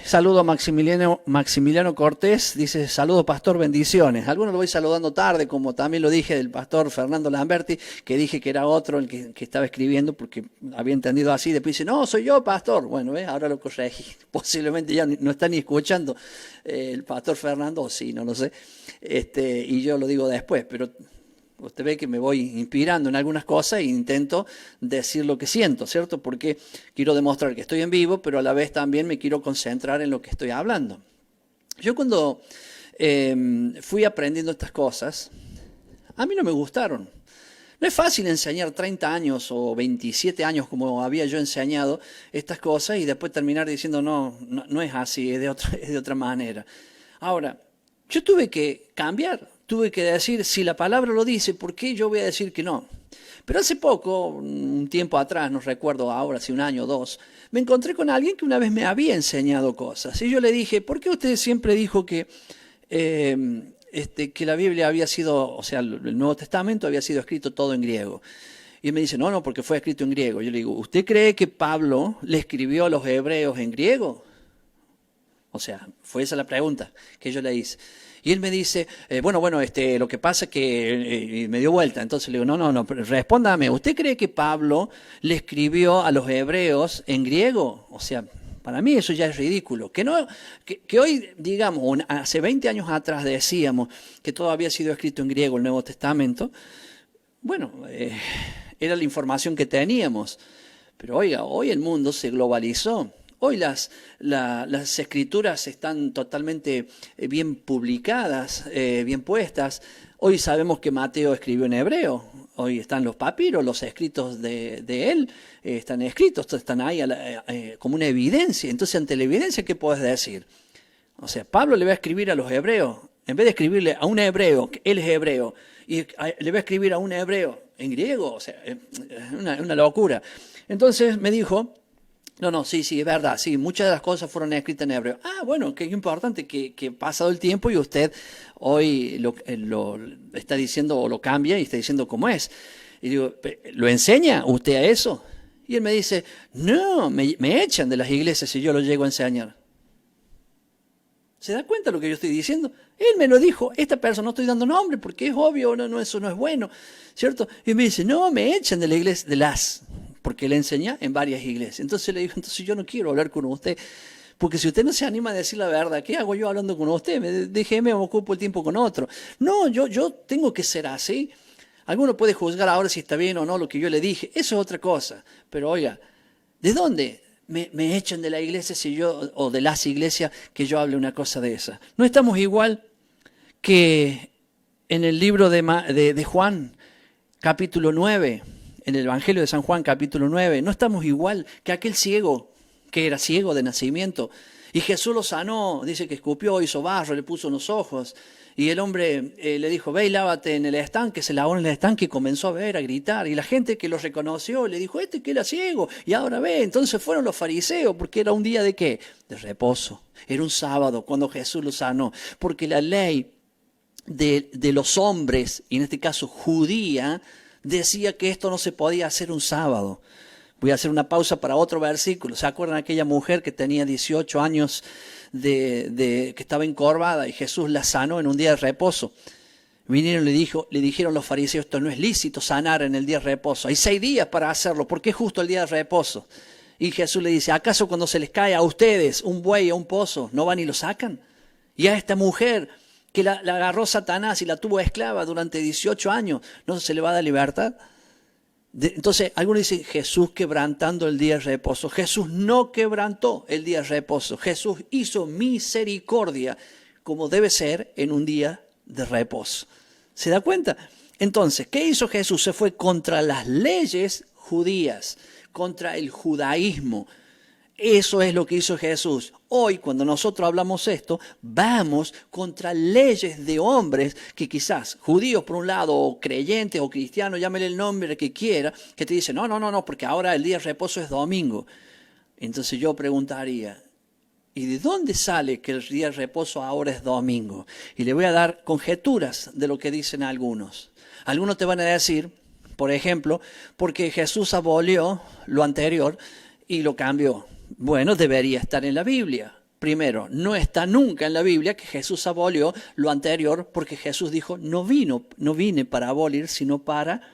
Saludo a Maximiliano Cortés, dice, saludo pastor, bendiciones. Algunos lo voy saludando tarde, como también lo dije del pastor Fernando Lamberti, que dije que era otro el que estaba escribiendo porque había entendido así. Después dice, no, soy yo pastor. Bueno, ahora lo corregí. Posiblemente ya no está ni escuchando el pastor Fernando, o sí, no lo sé. Y yo lo digo después, pero usted ve que me voy inspirando en algunas cosas e intento decir lo que siento, ¿cierto? Porque quiero demostrar que estoy en vivo, pero a la vez también me quiero concentrar en lo que estoy hablando. Yo cuando fui aprendiendo estas cosas, a mí no me gustaron. No es fácil enseñar 30 años o 27 años como había yo enseñado estas cosas y después terminar diciendo no es así, es de otra manera. Ahora, yo tuve que cambiar. tuve que decir, si la palabra lo dice, ¿por qué yo voy a decir que no? Pero hace poco, un tiempo atrás, no recuerdo ahora, si un año o dos, me encontré con alguien que una vez me había enseñado cosas. Y yo le dije, ¿por qué usted siempre dijo que la Biblia había sido, o sea, el Nuevo Testamento había sido escrito todo en griego? Y él me dice, no, porque fue escrito en griego. Yo le digo, ¿usted cree que Pablo le escribió a los hebreos en griego? O sea, fue esa la pregunta que yo le hice. Y él me dice, lo que pasa es que me dio vuelta. Entonces le digo, no, respóndame, ¿usted cree que Pablo le escribió a los hebreos en griego? O sea, para mí eso ya es ridículo. Que hoy, digamos, hace 20 años atrás decíamos que todo había sido escrito en griego, el Nuevo Testamento. Bueno, era la información que teníamos. Pero oiga, hoy el mundo se globalizó. Hoy las escrituras están totalmente bien publicadas, bien puestas. Hoy sabemos que Mateo escribió en hebreo. Hoy están los papiros, los escritos de él, están escritos, están ahí como una evidencia. Entonces, ante la evidencia, ¿qué puedes decir? O sea, Pablo le va a escribir a los hebreos, en vez de escribirle a un hebreo, que él es hebreo, y le va a escribir a un hebreo en griego. O sea, es una locura. Entonces me dijo... No, sí, es verdad, sí, muchas de las cosas fueron escritas en hebreo. Bueno, qué importante que pasado el tiempo y usted hoy lo está diciendo o lo cambia y está diciendo cómo es. Y digo, ¿lo enseña usted a eso? Y él me dice, no, me echan de las iglesias si yo lo llego a enseñar. ¿Se da cuenta de lo que yo estoy diciendo? Él me lo dijo, esta persona, no estoy dando nombre porque es obvio, eso no es bueno, ¿cierto? Y me dice, no, me echan de la iglesia, porque él enseña en varias iglesias. Entonces le digo, entonces yo no quiero hablar con usted, porque si usted no se anima a decir la verdad, ¿qué hago yo hablando con usted? Me ocupo el tiempo con otro. No, yo tengo que ser así. Alguno puede juzgar ahora si está bien o no lo que yo le dije, eso es otra cosa. Pero oiga, ¿de dónde me echan de la iglesia o de las iglesias que yo hable una cosa de esa? No estamos igual que en el libro de Juan, capítulo 9, en el Evangelio de San Juan, capítulo 9, no estamos igual que aquel ciego, que era ciego de nacimiento. Y Jesús lo sanó, dice que escupió, hizo barro, le puso en los ojos. Y el hombre le dijo, ve y lávate en el estanque, se lavó en el estanque y comenzó a ver, a gritar. Y la gente que lo reconoció le dijo, que era ciego, y ahora ve. Entonces fueron los fariseos, porque era un día ¿de qué? De reposo. Era un sábado cuando Jesús lo sanó, porque la ley de los hombres, y en este caso judía, decía que esto no se podía hacer un sábado. Voy a hacer una pausa para otro versículo. ¿Se acuerdan de aquella mujer que tenía 18 años que estaba encorvada y Jesús la sanó en un día de reposo? Vinieron y le dijeron los fariseos, esto no es lícito sanar en el día de reposo. Hay 6 días para hacerlo. ¿Por qué justo el día de reposo? Y Jesús le dice, ¿acaso cuando se les cae a ustedes un buey a un pozo, no van y lo sacan? Y a esta mujer que la agarró Satanás y la tuvo esclava durante 18 años, ¿no se le va a dar libertad? Entonces, algunos dicen, Jesús quebrantando el día de reposo. Jesús no quebrantó el día de reposo. Jesús hizo misericordia como debe ser en un día de reposo. ¿Se da cuenta? Entonces, ¿qué hizo Jesús? Se fue contra las leyes judías, contra el judaísmo. Eso es lo que hizo Jesús. Hoy, cuando nosotros hablamos esto, vamos contra leyes de hombres que quizás, judíos por un lado, o creyentes o cristianos, llámele el nombre que quiera, que te dicen, no, porque ahora el día de reposo es domingo. Entonces yo preguntaría, ¿y de dónde sale que el día de reposo ahora es domingo? Y le voy a dar conjeturas de lo que dicen algunos. Algunos te van a decir, por ejemplo, porque Jesús abolió lo anterior y lo cambió. Bueno, debería estar en la Biblia. Primero, no está nunca en la Biblia que Jesús abolió lo anterior, porque Jesús dijo, no vine para abolir, sino para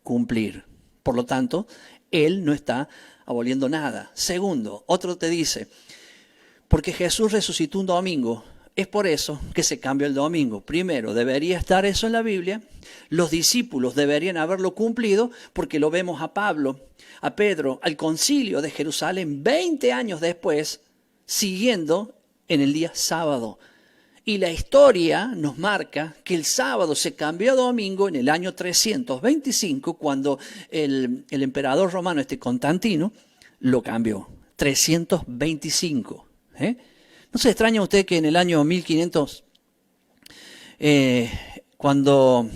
cumplir. Por lo tanto, Él no está aboliendo nada. Segundo, otro te dice, porque Jesús resucitó un domingo, es por eso que se cambió el domingo. Primero, debería estar eso en la Biblia. Los discípulos deberían haberlo cumplido, porque lo vemos a Pedro, al concilio de Jerusalén, 20 años después, siguiendo en el día sábado. Y la historia nos marca que el sábado se cambió a domingo en el año 325, cuando el emperador romano, Constantino, lo cambió. 325. ¿No se extraña usted que en el año 1500 cuando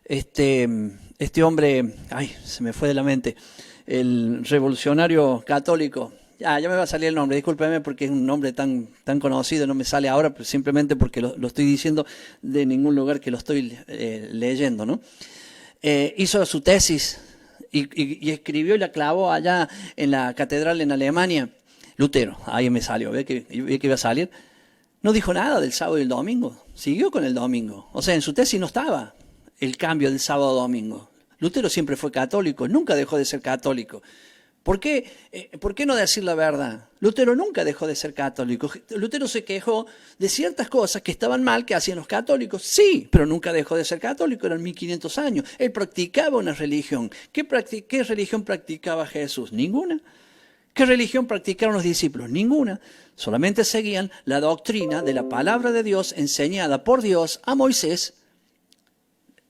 este hombre, ay, se me fue de la mente, el revolucionario católico, ya me va a salir el nombre, discúlpeme porque es un nombre tan conocido, no me sale ahora, pero simplemente porque lo estoy diciendo de ningún lugar que lo estoy leyendo, ¿no? Hizo su tesis y escribió y la clavó allá en la catedral en Alemania. Lutero, ahí me salió, ve que iba a salir. No dijo nada del sábado y el domingo, siguió con el domingo. O sea, en su tesis no estaba el cambio del sábado a domingo. Lutero siempre fue católico, nunca dejó de ser católico. ¿Por qué no decir la verdad? Lutero nunca dejó de ser católico. Lutero se quejó de ciertas cosas que estaban mal que hacían los católicos. Sí, pero nunca dejó de ser católico, eran 1500 años. Él practicaba una religión. ¿Qué religión practicaba Jesús? Ninguna. ¿Qué religión practicaron los discípulos? Ninguna. Solamente seguían la doctrina de la palabra de Dios enseñada por Dios a Moisés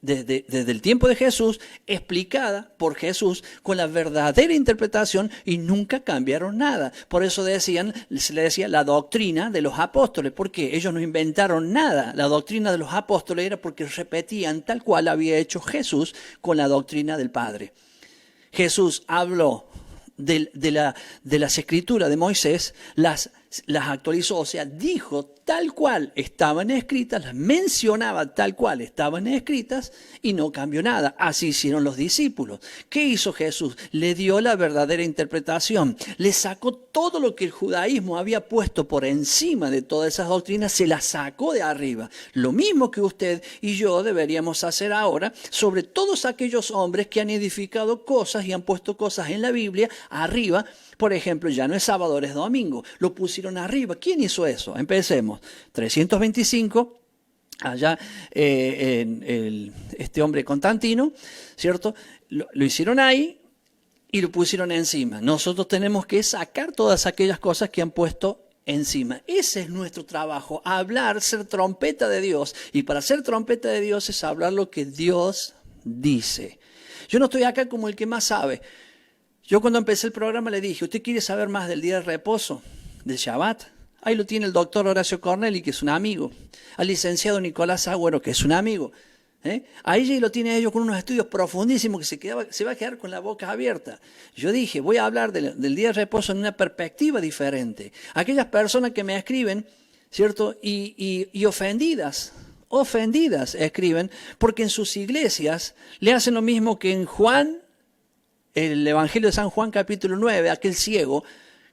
desde el tiempo de Jesús, explicada por Jesús con la verdadera interpretación y nunca cambiaron nada. Por eso se le decía la doctrina de los apóstoles. ¿Por qué? Ellos no inventaron nada. La doctrina de los apóstoles era porque repetían tal cual había hecho Jesús con la doctrina del Padre. Jesús habló de las escrituras de Moisés, las actualizó, o sea, dijo tal cual estaban escritas, las mencionaba tal cual estaban escritas y no cambió nada. Así hicieron los discípulos. ¿Qué hizo Jesús? Le dio la verdadera interpretación, le sacó todo lo que el judaísmo había puesto por encima de todas esas doctrinas, se las sacó de arriba. Lo mismo que usted y yo deberíamos hacer ahora sobre todos aquellos hombres que han edificado cosas y han puesto cosas en la Biblia arriba. Por ejemplo, ya no es sábado, es domingo. Lo pusieron arriba. ¿Quién hizo eso? Empecemos. 325, allá este hombre Constantino, ¿cierto? Lo hicieron ahí y lo pusieron encima. Nosotros tenemos que sacar todas aquellas cosas que han puesto encima. Ese es nuestro trabajo. Hablar, ser trompeta de Dios. Y para ser trompeta de Dios es hablar lo que Dios dice. Yo no estoy acá como el que más sabe. Yo cuando empecé el programa le dije, ¿usted quiere saber más del día de reposo, del Shabbat? Ahí lo tiene el doctor Horacio Corneli, que es un amigo. Al licenciado Nicolás Agüero, que es un amigo. Ahí lo tiene ellos con unos estudios profundísimos que se va a quedar con la boca abierta. Yo dije, voy a hablar del día de reposo en una perspectiva diferente. Aquellas personas que me escriben, ¿cierto? Y ofendidas escriben, porque en sus iglesias le hacen lo mismo que en Juan, el Evangelio de San Juan capítulo 9, aquel ciego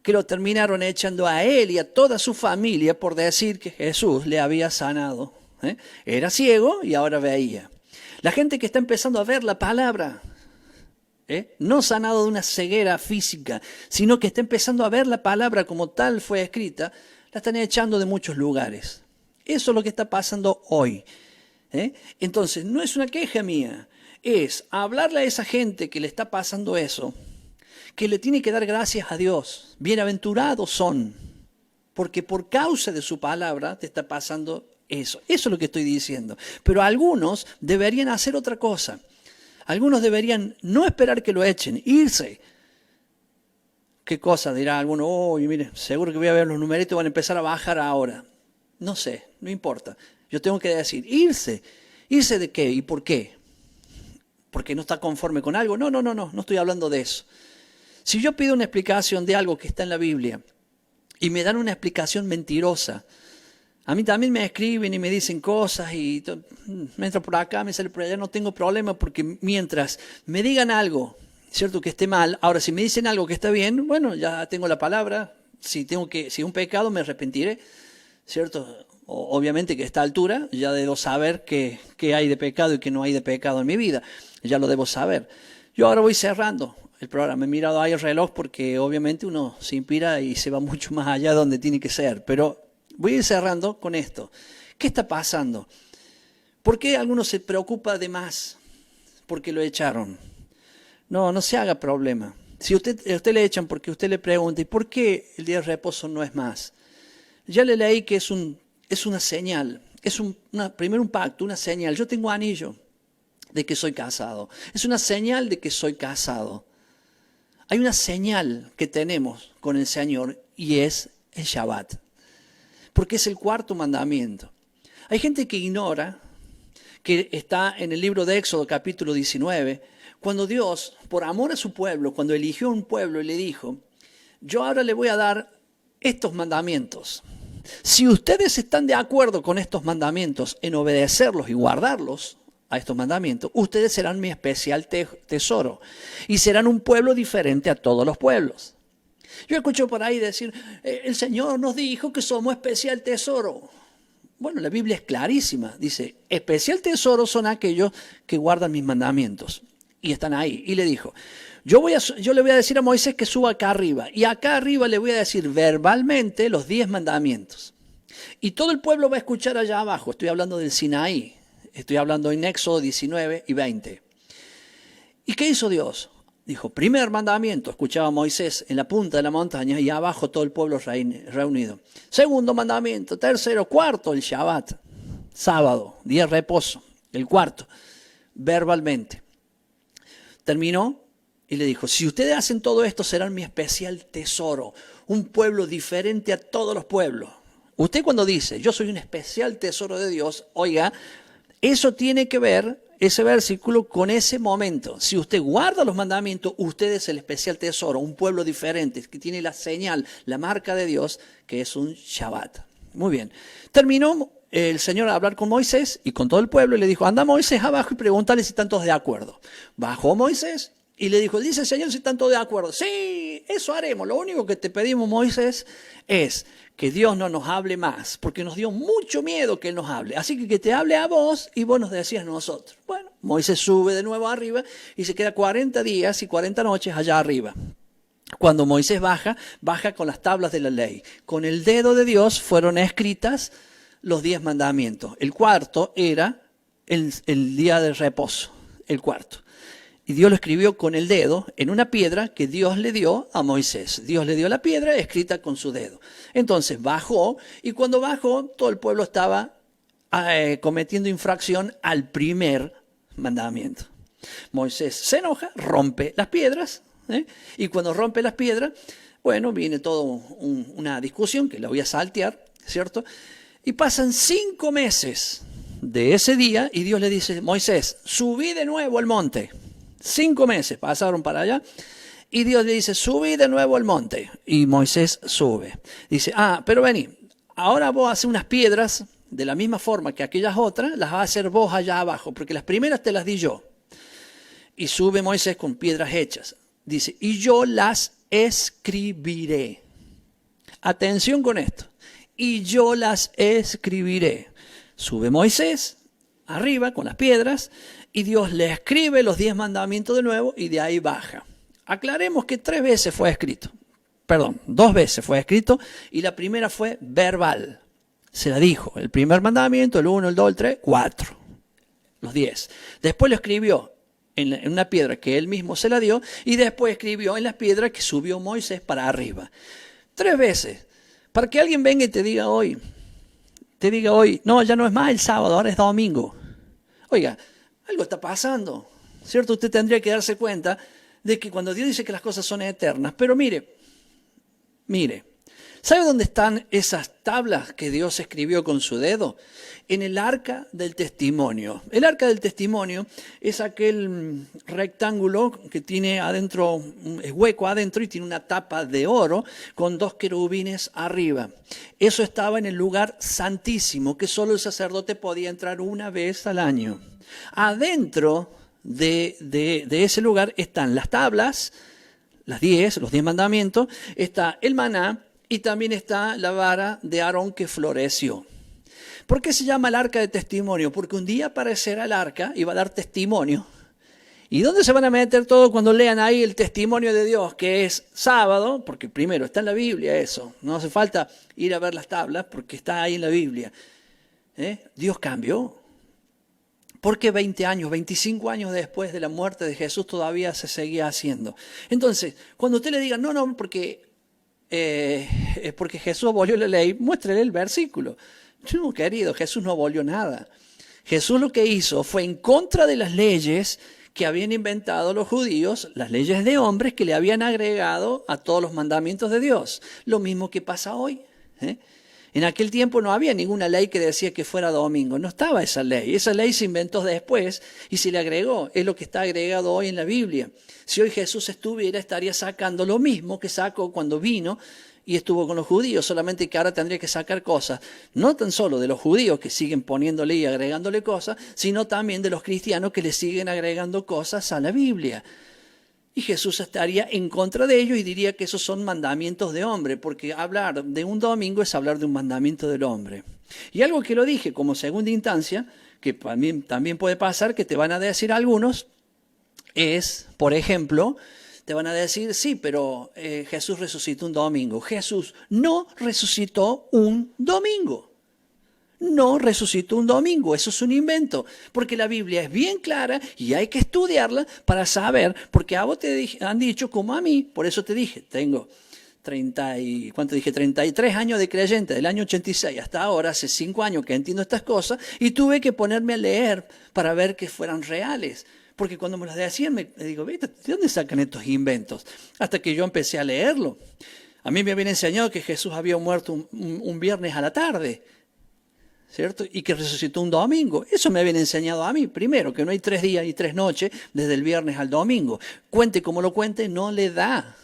que lo terminaron echando a él y a toda su familia por decir que Jesús le había sanado. Era ciego y ahora veía. La gente que está empezando a ver la palabra, no sanado de una ceguera física, sino que está empezando a ver la palabra como tal fue escrita, la están echando de muchos lugares. Eso es lo que está pasando hoy. Entonces, no es una queja mía. Es hablarle a esa gente que le está pasando eso, que le tiene que dar gracias a Dios. Bienaventurados son, porque por causa de su palabra te está pasando eso. Eso es lo que estoy diciendo. Pero algunos deberían hacer otra cosa. Algunos deberían no esperar que lo echen, irse. ¿Qué cosa? Dirá alguno, oye, mire, seguro que voy a ver los numeritos y van a empezar a bajar ahora. No sé, no importa. Yo tengo que decir, irse. ¿Irse de qué y por qué? ¿Porque no está conforme con algo? No estoy hablando de eso. Si yo pido una explicación de algo que está en la Biblia y me dan una explicación mentirosa, a mí también me escriben y me dicen cosas y me entra por acá, me sale por allá, no tengo problema porque mientras me digan algo, cierto, que esté mal, ahora si me dicen algo que está bien, bueno, ya tengo la palabra, si un pecado me arrepentiré, cierto. Obviamente que a esta altura ya debo saber qué hay de pecado y qué no hay de pecado en mi vida. Ya lo debo saber. Yo ahora voy cerrando el programa. He mirado ahí el reloj porque obviamente uno se inspira y se va mucho más allá de donde tiene que ser. Pero voy a ir cerrando con esto. ¿Qué está pasando? ¿Por qué alguno se preocupa de más porque lo echaron? No se haga problema. Si usted le echan porque usted le pregunta, ¿y por qué el día de reposo no es más? Ya le leí que es una señal, primero un pacto, una señal. Yo tengo anillo de que soy casado. Es una señal de que soy casado. Hay una señal que tenemos con el Señor y es el Shabbat. Porque es el cuarto mandamiento. Hay gente que ignora que está en el libro de Éxodo capítulo 19, cuando Dios, por amor a su pueblo, cuando eligió un pueblo y le dijo, yo ahora le voy a dar estos mandamientos. Si ustedes están de acuerdo con estos mandamientos, en obedecerlos y guardarlos a estos mandamientos, ustedes serán mi especial tesoro y serán un pueblo diferente a todos los pueblos. Yo escucho por ahí decir, el Señor nos dijo que somos especial tesoro. Bueno, la Biblia es clarísima. Dice, especial tesoro son aquellos que guardan mis mandamientos. Y están ahí. Y le dijo, yo le voy a decir a Moisés que suba acá arriba. Y acá arriba le voy a decir verbalmente los 10 mandamientos. Y todo el pueblo va a escuchar allá abajo. Estoy hablando del Sinaí. Estoy hablando en Éxodo 19 y 20. ¿Y qué hizo Dios? Dijo, primer mandamiento, escuchaba Moisés en la punta de la montaña y abajo todo el pueblo reunido. Segundo mandamiento, tercero, cuarto, el Shabbat, sábado, día de reposo. El cuarto, verbalmente. Terminó y le dijo, si ustedes hacen todo esto serán mi especial tesoro, un pueblo diferente a todos los pueblos. Usted cuando dice, yo soy un especial tesoro de Dios, oiga, eso tiene que ver ese versículo con ese momento. Si usted guarda los mandamientos, usted es el especial tesoro, un pueblo diferente, que tiene la señal, la marca de Dios, que es un Shabbat. Muy bien. Terminó el Señor a hablar con Moisés y con todo el pueblo y le dijo, anda Moisés abajo y pregúntale si están todos de acuerdo. Bajó Moisés y le dijo, dice el Señor si están todos de acuerdo. Sí, eso haremos. Lo único que te pedimos, Moisés, es que Dios no nos hable más, porque nos dio mucho miedo que Él nos hable. Así que te hable a vos y vos nos decías a nosotros. Bueno, Moisés sube de nuevo arriba y se queda 40 días y 40 noches allá arriba. Cuando Moisés baja con las tablas de la ley. Con el dedo de Dios fueron escritas los 10 mandamientos. El cuarto era el día de reposo, el cuarto. Y Dios lo escribió con el dedo en una piedra que Dios le dio a Moisés. Dios le dio la piedra escrita con su dedo. Entonces bajó y cuando bajó todo el pueblo estaba cometiendo infracción al primer mandamiento. Moisés se enoja, rompe las piedras y cuando rompe las piedras, bueno, viene toda una discusión que la voy a saltear, ¿cierto? Y pasan 5 meses de ese día y Dios le dice, Moisés, subí de nuevo al monte. 5 meses pasaron para allá y Dios le dice, subí de nuevo al monte. Y Moisés sube. Dice, pero vení, ahora vos haces unas piedras de la misma forma que aquellas otras, las vas a hacer vos allá abajo, porque las primeras te las di yo. Y sube Moisés con piedras hechas. Dice, y yo las escribiré. Atención con esto. Y yo las escribiré. Sube Moisés arriba con las piedras y Dios le escribe los 10 mandamientos de nuevo y de ahí baja. Aclaremos que 3 veces fue escrito. Perdón, 2 veces fue escrito y la primera fue verbal. Se la dijo, el primer mandamiento, el 1, el 2, el 3, 4. Los 10. Después lo escribió en una piedra que él mismo se la dio y después escribió en las piedras que subió Moisés para arriba. 3 veces. Para que alguien venga y te diga hoy, no, ya no es más el sábado, ahora es domingo. Oiga, algo está pasando, ¿cierto? Usted tendría que darse cuenta de que cuando Dios dice que las cosas son eternas, pero mire, ¿sabe dónde están esas tablas que Dios escribió con su dedo? En el arca del testimonio. El arca del testimonio es aquel rectángulo que tiene adentro, es hueco adentro y tiene una tapa de oro con 2 querubines arriba. Eso estaba en el lugar santísimo, que solo el sacerdote podía entrar una vez al año. Adentro de ese lugar están las tablas, los 10 mandamientos, está el maná y también está la vara de Aarón que floreció. ¿Por qué se llama el arca de testimonio? Porque un día aparecerá el arca y va a dar testimonio. ¿Y dónde se van a meter todos cuando lean ahí el testimonio de Dios, que es sábado? Porque primero está en la Biblia eso. No hace falta ir a ver las tablas porque está ahí en la Biblia. Dios cambió. Porque 20 años, 25 años después de la muerte de Jesús todavía se seguía haciendo. Entonces, cuando usted le diga, no, porque Jesús abolió la ley, muéstrele el versículo. No, querido, Jesús no abolió nada. Jesús lo que hizo fue en contra de las leyes que habían inventado los judíos, las leyes de hombres que le habían agregado a todos los mandamientos de Dios. Lo mismo que pasa hoy. En aquel tiempo no había ninguna ley que decía que fuera domingo, no estaba esa ley. Esa ley se inventó después y se le agregó, es lo que está agregado hoy en la Biblia. Si hoy Jesús estuviera, estaría sacando lo mismo que sacó cuando vino y estuvo con los judíos, solamente que ahora tendría que sacar cosas, no tan solo de los judíos que siguen poniéndole y agregándole cosas, sino también de los cristianos que le siguen agregando cosas a la Biblia. Y Jesús estaría en contra de ellos y diría que esos son mandamientos de hombre, porque hablar de un domingo es hablar de un mandamiento del hombre. Y algo que lo dije como segunda instancia, que también puede pasar, que te van a decir algunos, es, por ejemplo, te van a decir, sí, pero Jesús resucitó un domingo. Jesús no resucitó un domingo. No resucitó un domingo, eso es un invento, porque la Biblia es bien clara y hay que estudiarla para saber, porque a vos han dicho como a mí, por eso te dije, tengo 33 años de creyente, del año 86 hasta ahora, hace 5 años que entiendo estas cosas, y tuve que ponerme a leer para ver que fueran reales. Porque cuando me las decían, me digo, ¿de dónde sacan estos inventos? Hasta que yo empecé a leerlo. A mí me habían enseñado que Jesús había muerto un viernes a la tarde, ¿cierto? Y que resucitó un domingo. Eso me habían enseñado a mí. Primero, que no hay 3 días y 3 noches desde el viernes al domingo. Cuente como lo cuente, no le da.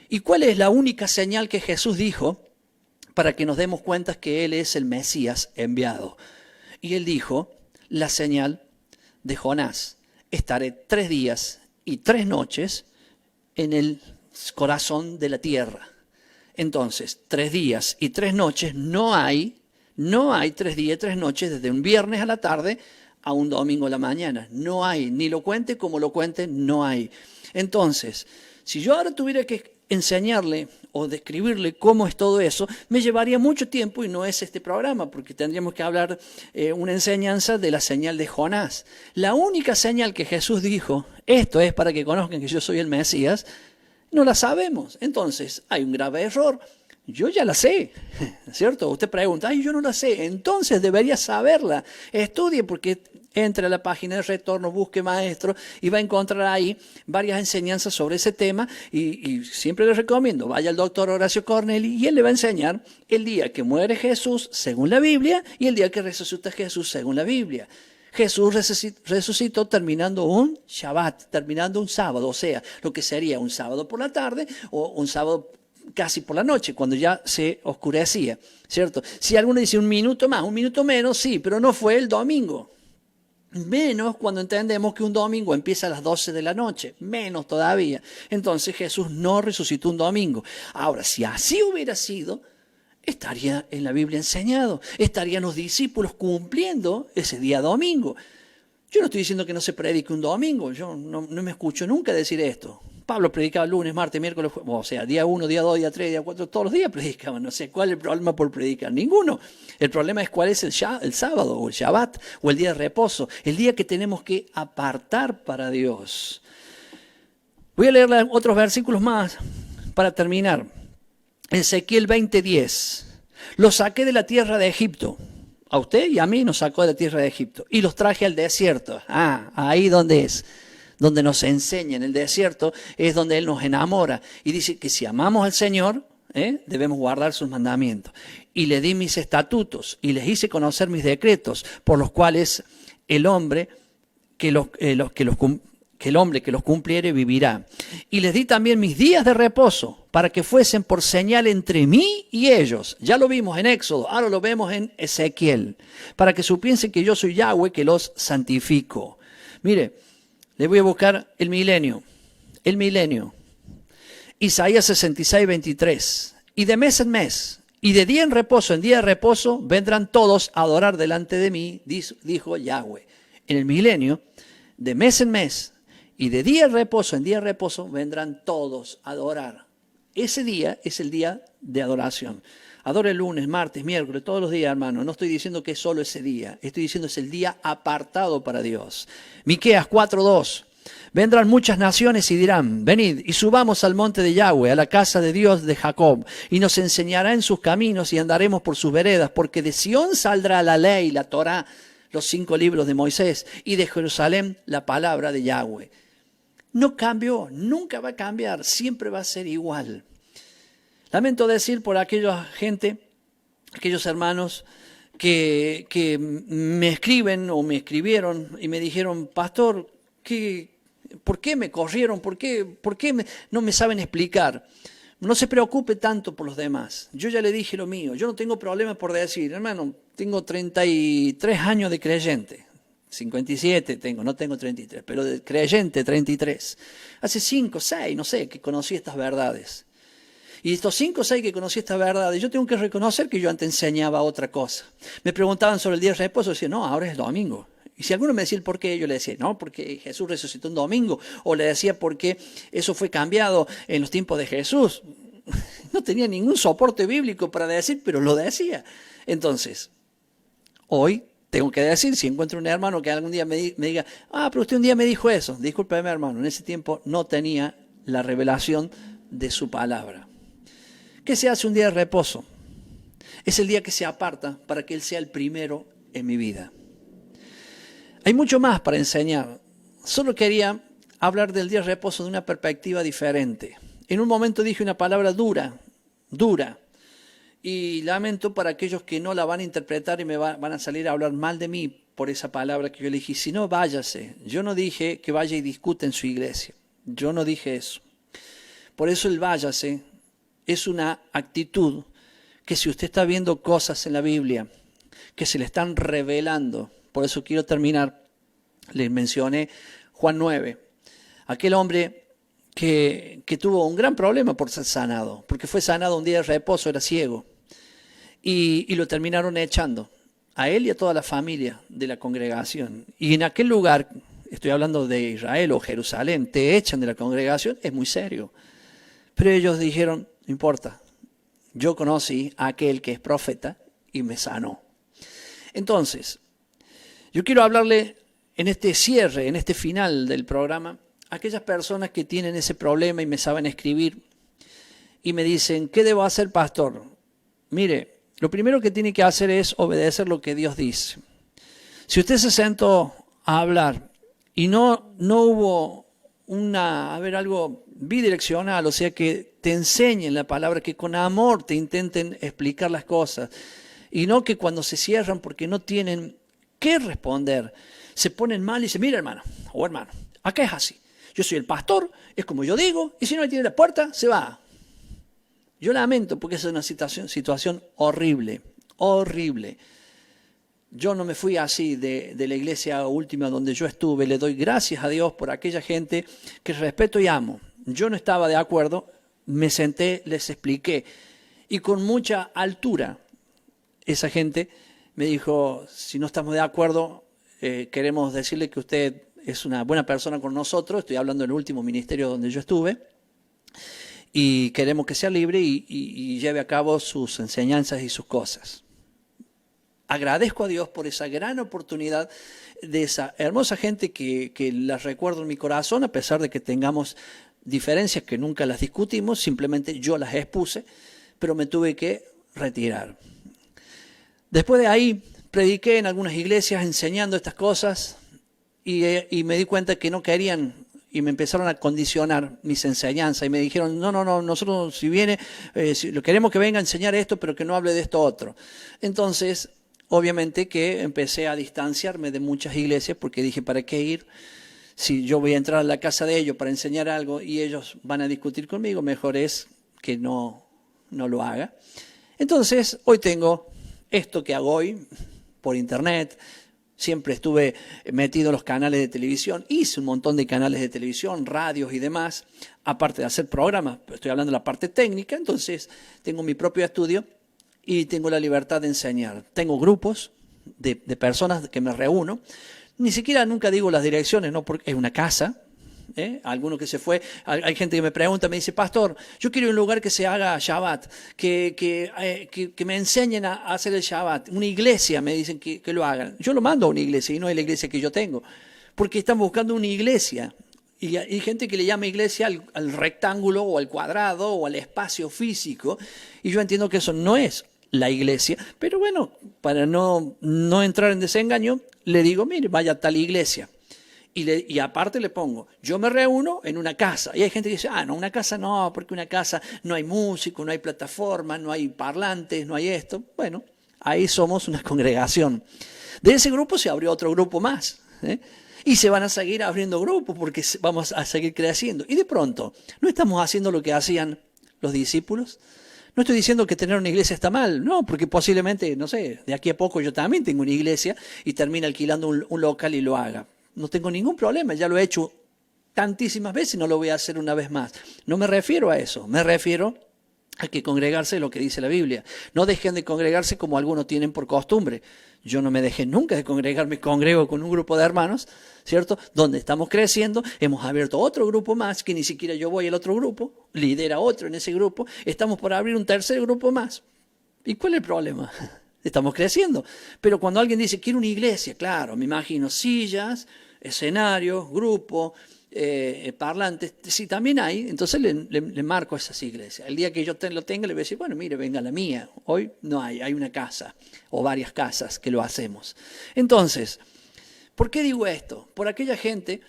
¿Y cuál es la única señal que Jesús dijo para que nos demos cuenta que Él es el Mesías enviado? Y Él dijo, la señal de Jonás: estaré 3 días y 3 noches en el corazón de la tierra. Entonces, 3 días y 3 noches no hay 3 días y 3 noches desde un viernes a la tarde a un domingo a la mañana. No hay, ni lo cuente como lo cuente, no hay. Entonces, si yo ahora tuviera que enseñarle o describirle cómo es todo eso, me llevaría mucho tiempo y no es este programa, porque tendríamos que hablar una enseñanza de la señal de Jonás. La única señal que Jesús dijo, esto es para que conozcan que yo soy el Mesías, no la sabemos. Entonces, hay un grave error. Yo ya la sé, ¿cierto? Usted pregunta, ay, yo no la sé. Entonces debería saberla. Estudie, porque entre a la página de Retorno, busque maestro y va a encontrar ahí varias enseñanzas sobre ese tema. Y siempre le recomiendo, vaya al doctor Horacio Corneli y él le va a enseñar el día que muere Jesús según la Biblia y el día que resucita Jesús según la Biblia. Jesús resucitó terminando un Shabbat, terminando un sábado, o sea, lo que sería un sábado por la tarde o un sábado casi por la noche, cuando ya se oscurecía, ¿cierto? Si alguno dice un minuto más, un minuto menos, sí, pero no fue el domingo. Menos cuando entendemos que un domingo empieza a las 12 de la noche, menos todavía. Entonces Jesús no resucitó un domingo. Ahora, si así hubiera sido, estaría en la Biblia enseñado, estarían los discípulos cumpliendo ese día domingo. Yo no estoy diciendo que no se predique un domingo, yo no me escucho nunca decir esto. Pablo predicaba lunes, martes, miércoles, o sea, día 1, día 2, día 3, día 4, todos los días predicaban. No sé cuál es el problema por predicar, ninguno. El problema es cuál es el sábado o el Shabbat o el día de reposo, el día que tenemos que apartar para Dios. Voy a leer otros versículos más para terminar. Ezequiel 20:10. Los saqué de la tierra de Egipto. A usted y a mí nos sacó de la tierra de Egipto y los traje al desierto. Ahí donde es. Donde nos enseña en el desierto, es donde Él nos enamora. Y dice que si amamos al Señor, debemos guardar sus mandamientos. Y le di mis estatutos y les hice conocer mis decretos, por los cuales el hombre que los cumpliere vivirá. Y les di también mis días de reposo, para que fuesen por señal entre mí y ellos. Ya lo vimos en Éxodo, ahora lo vemos en Ezequiel. Para que supiesen que yo soy Yahweh, que los santifico. Mire, le voy a buscar el milenio. El milenio. Isaías 66:23. Y de mes en mes, y de día en día de reposo, vendrán todos a adorar delante de mí, dijo Yahweh. En el milenio, de mes en mes, y de día en día de reposo, vendrán todos a adorar. Ese día es el día de adoración. Adore el lunes, martes, miércoles, todos los días, hermano. No estoy diciendo que es solo ese día. Estoy diciendo que es el día apartado para Dios. Miqueas 4:2. Vendrán muchas naciones y dirán, venid y subamos al monte de Yahweh, a la casa de Dios de Jacob, y nos enseñará en sus caminos y andaremos por sus veredas, porque de Sión saldrá la ley, la Torá, los 5 libros de Moisés, y de Jerusalén la palabra de Yahweh. No cambió, nunca va a cambiar, siempre va a ser igual. Lamento decir por aquella gente aquellos hermanos que me escriben o me escribieron y me dijeron, pastor, ¿por qué me corrieron? ¿Por qué no me saben explicar? No se preocupe tanto por los demás. Yo ya le dije lo mío. Yo no tengo problema por decir, hermano, tengo 33 años de creyente. 57 tengo, no tengo 33, pero de creyente 33. Hace 5, 6, no sé, que conocí estas verdades. Y estos 5 o 6 que conocí estas verdades, yo tengo que reconocer que yo antes enseñaba otra cosa. Me preguntaban sobre el día de reposo, decía, no, ahora es domingo. Y si alguno me decía el por qué, yo le decía, no, porque Jesús resucitó un domingo. O le decía por qué eso fue cambiado en los tiempos de Jesús. No tenía ningún soporte bíblico para decir, pero lo decía. Entonces, hoy tengo que decir, si encuentro un hermano que algún día me diga, pero usted un día me dijo eso. Discúlpeme, hermano, en ese tiempo no tenía la revelación de su palabra. ¿Qué se hace un día de reposo? Es el día que se aparta para que Él sea el primero en mi vida. Hay mucho más para enseñar. Solo quería hablar del día de reposo de una perspectiva diferente. En un momento dije una palabra dura. Y lamento para aquellos que no la van a interpretar y me van a salir a hablar mal de mí por esa palabra que yo elegí. Si no, váyase. Yo no dije que vaya y discuta en su iglesia. Yo no dije eso. Por eso el váyase es una actitud que si usted está viendo cosas en la Biblia que se le están revelando, por eso quiero terminar, les mencioné Juan 9, aquel hombre que tuvo un gran problema por ser sanado, porque fue sanado un día de reposo, era ciego, y lo terminaron echando, a él y a toda la familia de la congregación. Y en aquel lugar, estoy hablando de Israel o Jerusalén, te echan de la congregación, es muy serio. Pero ellos dijeron, no importa, yo conocí a aquel que es profeta y me sanó. Entonces, yo quiero hablarle en este cierre, en este final del programa, a aquellas personas que tienen ese problema y me saben escribir y me dicen, ¿qué debo hacer, pastor? Mire, lo primero que tiene que hacer es obedecer lo que Dios dice. Si usted se sentó a hablar y no hubo algo bidireccional, o sea, que te enseñen la palabra, que con amor te intenten explicar las cosas, y no que cuando se cierran porque no tienen qué responder, se ponen mal y dicen, mira hermano, o hermano, acá es así, yo soy el pastor, es como yo digo, y si no le tiene la puerta, se va. Yo lamento porque es una situación horrible. Yo no me fui así de la iglesia última donde yo estuve. Le doy gracias a Dios por aquella gente que respeto y amo. Yo no estaba de acuerdo, me senté, les expliqué. Y con mucha altura, esa gente me dijo, si no estamos de acuerdo, queremos decirle que usted es una buena persona con nosotros. Estoy hablando del último ministerio donde yo estuve. Y queremos que sea libre y lleve a cabo sus enseñanzas y sus cosas. Agradezco a Dios por esa gran oportunidad de esa hermosa gente que la recuerdo en mi corazón, a pesar de que tengamos diferencias que nunca las discutimos, simplemente yo las expuse, pero me tuve que retirar. Después de ahí, prediqué en algunas iglesias enseñando estas cosas y me di cuenta que no querían y me empezaron a condicionar mis enseñanzas y me dijeron, no, nosotros si viene, lo queremos que venga a enseñar esto, pero que no hable de esto otro. Entonces, obviamente que empecé a distanciarme de muchas iglesias porque dije, ¿para qué ir? Si yo voy a entrar a la casa de ellos para enseñar algo y ellos van a discutir conmigo, mejor es que no lo haga. Entonces, hoy tengo esto que hago hoy por internet. Siempre estuve metido en los canales de televisión, hice un montón de canales de televisión, radios y demás, aparte de hacer programas, estoy hablando de la parte técnica, entonces tengo mi propio estudio y tengo la libertad de enseñar. Tengo grupos de personas que me reúno, ni siquiera nunca digo las direcciones, no, porque es una casa. Alguno que se fue, hay gente que me pregunta, me dice, pastor, yo quiero un lugar que se haga Shabbat, que me enseñen a hacer el Shabbat, una iglesia me dicen que lo hagan. Yo lo mando a una iglesia y no es la iglesia que yo tengo, porque están buscando una iglesia. Y hay gente que le llama iglesia al rectángulo o al cuadrado o al espacio físico, y yo entiendo que eso no es la iglesia, pero bueno, para no entrar en desengaño, le digo, mire, vaya a tal iglesia. Y aparte le pongo, yo me reúno en una casa. Y hay gente que dice, no, una casa no, porque una casa no hay músico, no hay plataforma, no hay parlantes, no hay esto. Bueno, ahí somos una congregación. De ese grupo se abrió otro grupo más, ¿eh? Y se van a seguir abriendo grupos porque vamos a seguir creciendo. Y de pronto, ¿no estamos haciendo lo que hacían los discípulos? No estoy diciendo que tener una iglesia está mal, no, porque posiblemente, no sé, de aquí a poco yo también tengo una iglesia y termine alquilando un local y lo haga. No tengo ningún problema, ya lo he hecho tantísimas veces y no lo voy a hacer una vez más. No me refiero a eso, me refiero a que congregarse es lo que dice la Biblia. No dejen de congregarse como algunos tienen por costumbre. Yo no me dejé nunca de congregar, me congrego con un grupo de hermanos, ¿cierto? Donde estamos creciendo, hemos abierto otro grupo más, que ni siquiera yo voy al otro grupo, lidera otro en ese grupo, estamos por abrir un tercer grupo más. ¿Y cuál es el problema? Estamos creciendo. Pero cuando alguien dice, quiero una iglesia, claro, me imagino sillas, escenarios, grupo, parlantes. Si también hay, entonces le marco esas iglesias. El día que yo lo tenga, le voy a decir, bueno, mire, venga la mía. Hoy no hay una casa o varias casas que lo hacemos. Entonces, ¿por qué digo esto? Por aquella gente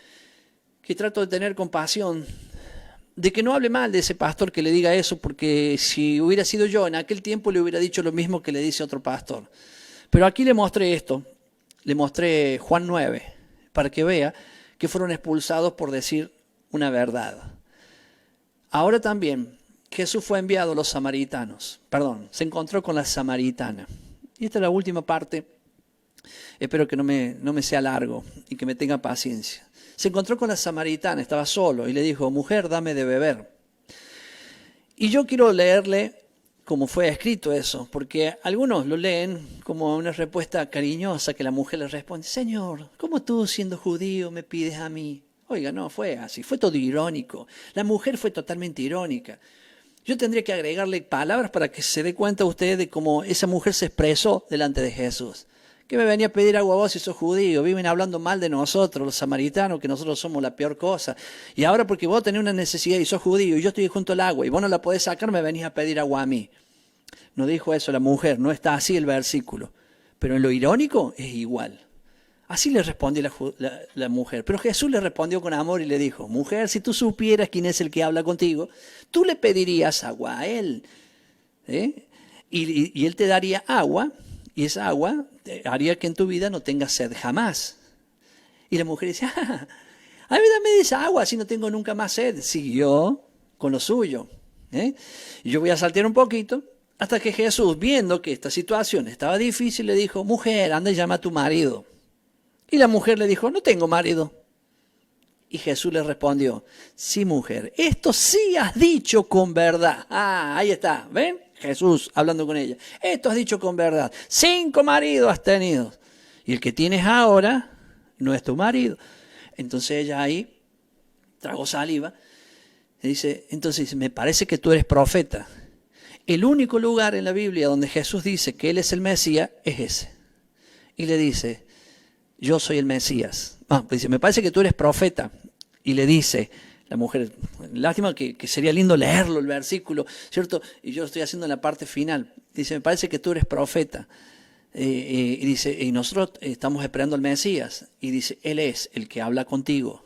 que trato de tener compasión, de que no hable mal de ese pastor que le diga eso, porque si hubiera sido yo en aquel tiempo le hubiera dicho lo mismo que le dice otro pastor. Pero aquí le mostré esto, le mostré Juan 9, para que vea que fueron expulsados por decir una verdad. Ahora también Jesús fue enviado a los samaritanos, se encontró con la samaritana. Y esta es la última parte, espero que no me sea largo y que me tenga paciencia. Se encontró con la samaritana, estaba solo, y le dijo, mujer, dame de beber. Y yo quiero leerle cómo fue escrito eso, porque algunos lo leen como una respuesta cariñosa que la mujer le responde, Señor, ¿cómo tú siendo judío me pides a mí? Oiga, no, fue así, fue todo irónico. La mujer fue totalmente irónica. Yo tendría que agregarle palabras para que se dé cuenta usted de cómo esa mujer se expresó delante de Jesús. ¿Qué me venía a pedir agua vos si sos judío? Viven hablando mal de nosotros, los samaritanos, que nosotros somos la peor cosa. Y ahora porque vos tenés una necesidad y sos judío y yo estoy junto al agua y vos no la podés sacar, me venís a pedir agua a mí. No dijo eso la mujer, no está así el versículo. Pero en lo irónico es igual. Así le respondió la mujer. Pero Jesús le respondió con amor y le dijo, mujer, si tú supieras quién es el que habla contigo, tú le pedirías agua a él. Y él te daría agua. Y esa agua haría que en tu vida no tengas sed jamás. Y la mujer dice, a mí dame esa agua, así no tengo nunca más sed. Siguió con lo suyo. Y yo voy a saltear un poquito, hasta que Jesús, viendo que esta situación estaba difícil, le dijo, mujer, anda y llama a tu marido. Y la mujer le dijo, no tengo marido. Y Jesús le respondió, sí, mujer, esto sí has dicho con verdad. Ahí está, ¿ven? Jesús hablando con ella. Esto has dicho con verdad. 5 maridos has tenido. Y el que tienes ahora no es tu marido. Entonces ella ahí tragó saliva. Y dice, entonces me parece que tú eres profeta. El único lugar en la Biblia donde Jesús dice que Él es el Mesías es ese. Y le dice, yo soy el Mesías. Pues dice, me parece que tú eres profeta. Y le dice la mujer, lástima que sería lindo leerlo el versículo, ¿cierto? Y yo lo estoy haciendo en la parte final. Dice, me parece que tú eres profeta. Y dice, y nosotros estamos esperando al Mesías. Y dice, Él es el que habla contigo.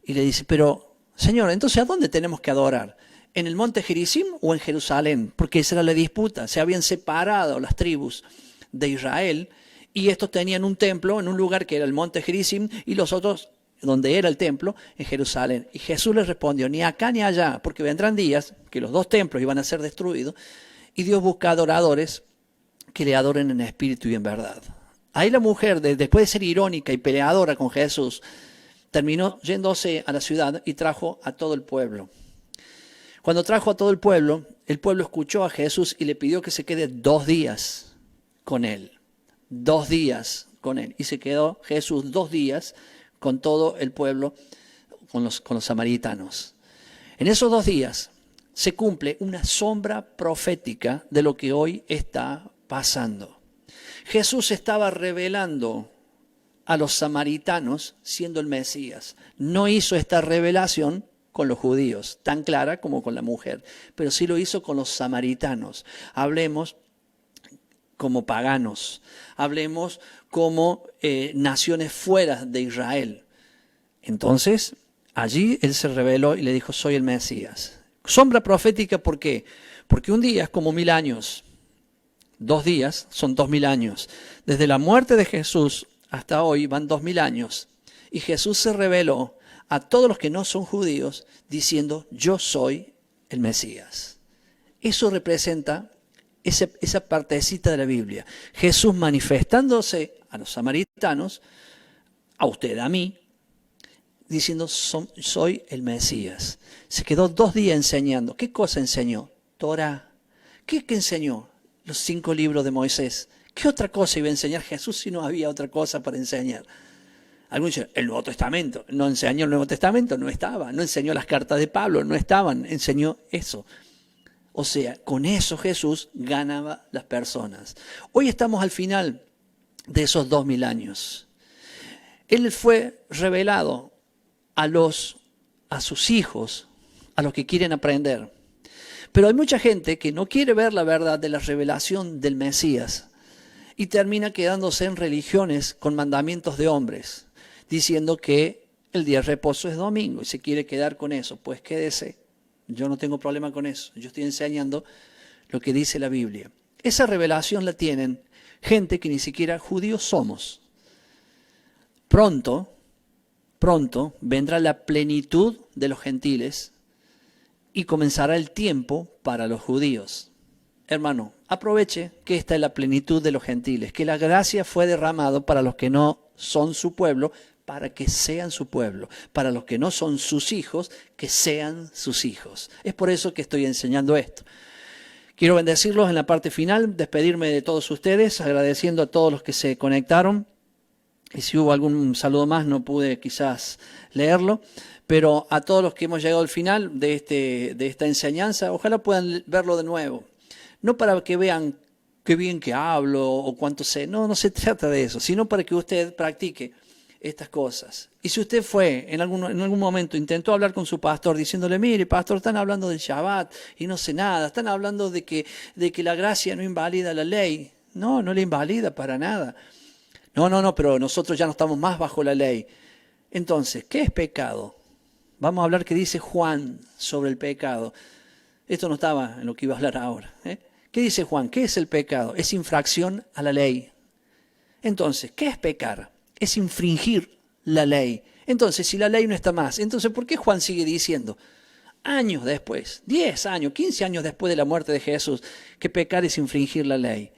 Y le dice, pero Señor, entonces ¿a dónde tenemos que adorar? ¿En el monte Gerizim o en Jerusalén? Porque esa era la disputa. Se habían separado las tribus de Israel y estos tenían un templo en un lugar que era el monte Gerizim y los otros donde era el templo, en Jerusalén. Y Jesús les respondió, ni acá ni allá, porque vendrán días que los 2 templos iban a ser destruidos y Dios busca adoradores que le adoren en espíritu y en verdad. Ahí la mujer, después de ser irónica y peleadora con Jesús, terminó yéndose a la ciudad y trajo a todo el pueblo. Cuando trajo a todo el pueblo escuchó a Jesús y le pidió que se quede 2 días con él. 2 días con él. Y se quedó Jesús 2 días con todo el pueblo, con los samaritanos. En esos 2 días se cumple una sombra profética de lo que hoy está pasando. Jesús estaba revelando a los samaritanos siendo el Mesías. No hizo esta revelación con los judíos, tan clara como con la mujer, pero sí lo hizo con los samaritanos. Hablemos como paganos, hablemos como naciones fuera de Israel, Entonces, allí él se reveló y le dijo, soy el Mesías. Sombra profética, ¿por qué? Porque un día es como 1000 años. 2 días son 2000 años. Desde la muerte de Jesús hasta hoy van 2000 años. Y Jesús se reveló a todos los que no son judíos diciendo, yo soy el Mesías. Eso representa esa partecita de la Biblia. Jesús manifestándose a los samaritanos, a usted, a mí, diciendo, soy el Mesías. Se quedó 2 días enseñando. ¿Qué cosa enseñó? Torá. ¿Qué enseñó? Los 5 libros de Moisés. ¿Qué otra cosa iba a enseñar Jesús si no había otra cosa para enseñar? Algunos dicen, el Nuevo Testamento. No enseñó el Nuevo Testamento, no estaba. No enseñó las cartas de Pablo, no estaban. Enseñó eso. O sea, con eso Jesús ganaba las personas. Hoy estamos al final de esos 2000 años. Él fue revelado a sus hijos, a los que quieren aprender. Pero hay mucha gente que no quiere ver la verdad de la revelación del Mesías y termina quedándose en religiones con mandamientos de hombres, diciendo que el día de reposo es domingo y se quiere quedar con eso. Pues quédese. Yo no tengo problema con eso. Yo estoy enseñando lo que dice la Biblia. Esa revelación la tienen gente que ni siquiera judíos somos. Pronto vendrá la plenitud de los gentiles y comenzará el tiempo para los judíos. Hermano, aproveche que esta es la plenitud de los gentiles, que la gracia fue derramada para los que no son su pueblo, para que sean su pueblo, para los que no son sus hijos, que sean sus hijos. Es por eso que estoy enseñando esto. Quiero bendecirlos en la parte final, despedirme de todos ustedes, agradeciendo a todos los que se conectaron. Y si hubo algún saludo más, no pude quizás leerlo, pero a todos los que hemos llegado al final de esta enseñanza, ojalá puedan verlo de nuevo. No para que vean qué bien que hablo o cuánto sé, no se trata de eso, sino para que usted practique estas cosas. Y si usted en algún momento intentó hablar con su pastor diciéndole, mire pastor, están hablando del Shabbat y no sé nada, están hablando de que la gracia no invalida la ley. No la invalida para nada. No, pero nosotros ya no estamos más bajo la ley. Entonces, ¿qué es pecado? Vamos a hablar qué dice Juan sobre el pecado. Esto no estaba en lo que iba a hablar ahora. ¿Qué dice Juan? ¿Qué es el pecado? Es infracción a la ley. Entonces, ¿qué es pecar? Es infringir la ley. Entonces, si la ley no está más, entonces, ¿por qué Juan sigue diciendo, años después, 10 años, 15 años después de la muerte de Jesús, que pecar es infringir la ley?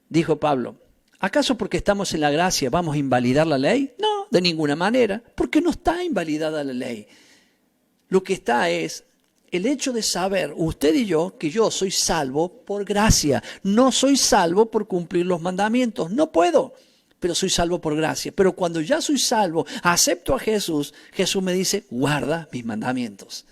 Dijo Pablo, ¿acaso porque estamos en la gracia vamos a invalidar la ley? No, de ninguna manera, porque no está invalidada la ley. Lo que está es el hecho de saber, usted y yo, que yo soy salvo por gracia. No soy salvo por cumplir los mandamientos, no puedo, pero soy salvo por gracia. Pero cuando ya soy salvo, acepto a Jesús, Jesús me dice, guarda mis mandamientos.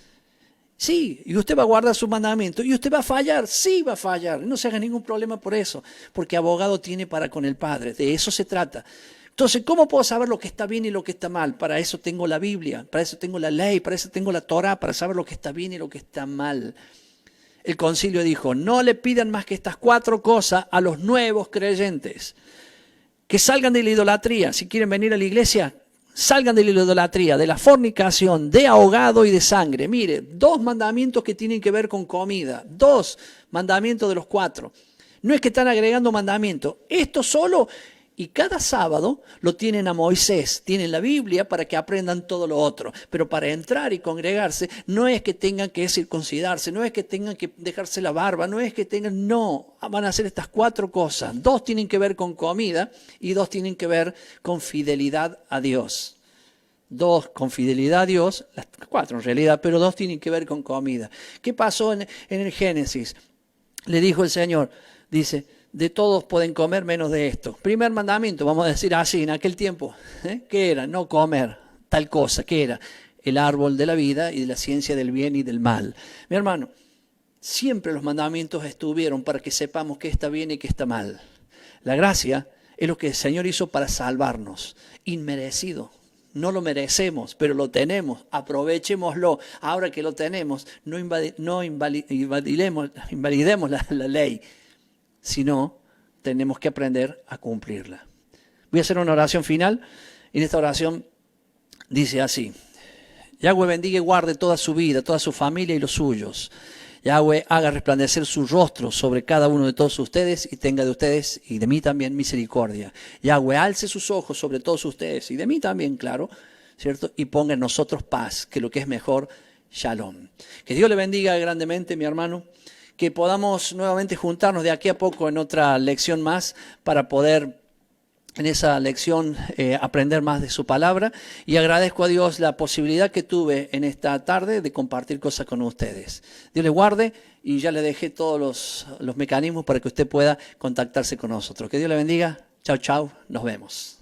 Sí, y usted va a guardar sus mandamientos. ¿Y usted va a fallar? Sí, va a fallar. No se haga ningún problema por eso, porque abogado tiene para con el Padre. De eso se trata. Entonces, ¿cómo puedo saber lo que está bien y lo que está mal? Para eso tengo la Biblia, para eso tengo la ley, para eso tengo la Torá, para saber lo que está bien y lo que está mal. El concilio dijo, no le pidan más que estas 4 cosas a los nuevos creyentes. Que salgan de la idolatría. Si quieren venir a la iglesia, salgan de la idolatría, de la fornicación, de ahogado y de sangre. Mire, 2 mandamientos que tienen que ver con comida. 2 mandamientos de los 4. No es que están agregando mandamientos. Esto solo, y cada sábado lo tienen a Moisés. Tienen la Biblia para que aprendan todo lo otro. Pero para entrar y congregarse, no es que tengan que circuncidarse, no es que tengan que dejarse la barba, no, van a hacer estas 4 cosas. 2 tienen que ver con comida y 2 tienen que ver con fidelidad a Dios. 2 con fidelidad a Dios, las 4 en realidad, pero 2 tienen que ver con comida. ¿Qué pasó en el Génesis? Le dijo el Señor, dice, de todos pueden comer menos de esto. Primer mandamiento, vamos a decir así, en aquel tiempo, ¿qué era? No comer tal cosa, ¿qué era? El árbol de la vida y de la ciencia del bien y del mal. Mi hermano, siempre los mandamientos estuvieron para que sepamos qué está bien y qué está mal. La gracia es lo que el Señor hizo para salvarnos, inmerecido. No lo merecemos, pero lo tenemos, aprovechémoslo. Ahora que lo tenemos, no invalidemos la ley, sino tenemos que aprender a cumplirla. Voy a hacer una oración final. En esta oración Dice así: Yahweh bendiga y guarde toda su vida, toda su familia y los suyos. Yahweh haga resplandecer su rostro sobre cada uno de todos ustedes y tenga de ustedes y de mí también misericordia. Yahweh alce sus ojos sobre todos ustedes y de mí también, claro, ¿cierto? Y ponga en nosotros paz, que lo que es mejor, Shalom. Que Dios le bendiga grandemente, mi hermano. Que podamos nuevamente juntarnos de aquí a poco en otra lección más para poder en esa lección aprender más de su palabra, y agradezco a Dios la posibilidad que tuve en esta tarde de compartir cosas con ustedes. Dios le guarde, y ya le dejé todos los mecanismos para que usted pueda contactarse con nosotros. Que Dios le bendiga. Chao, chao. Nos vemos.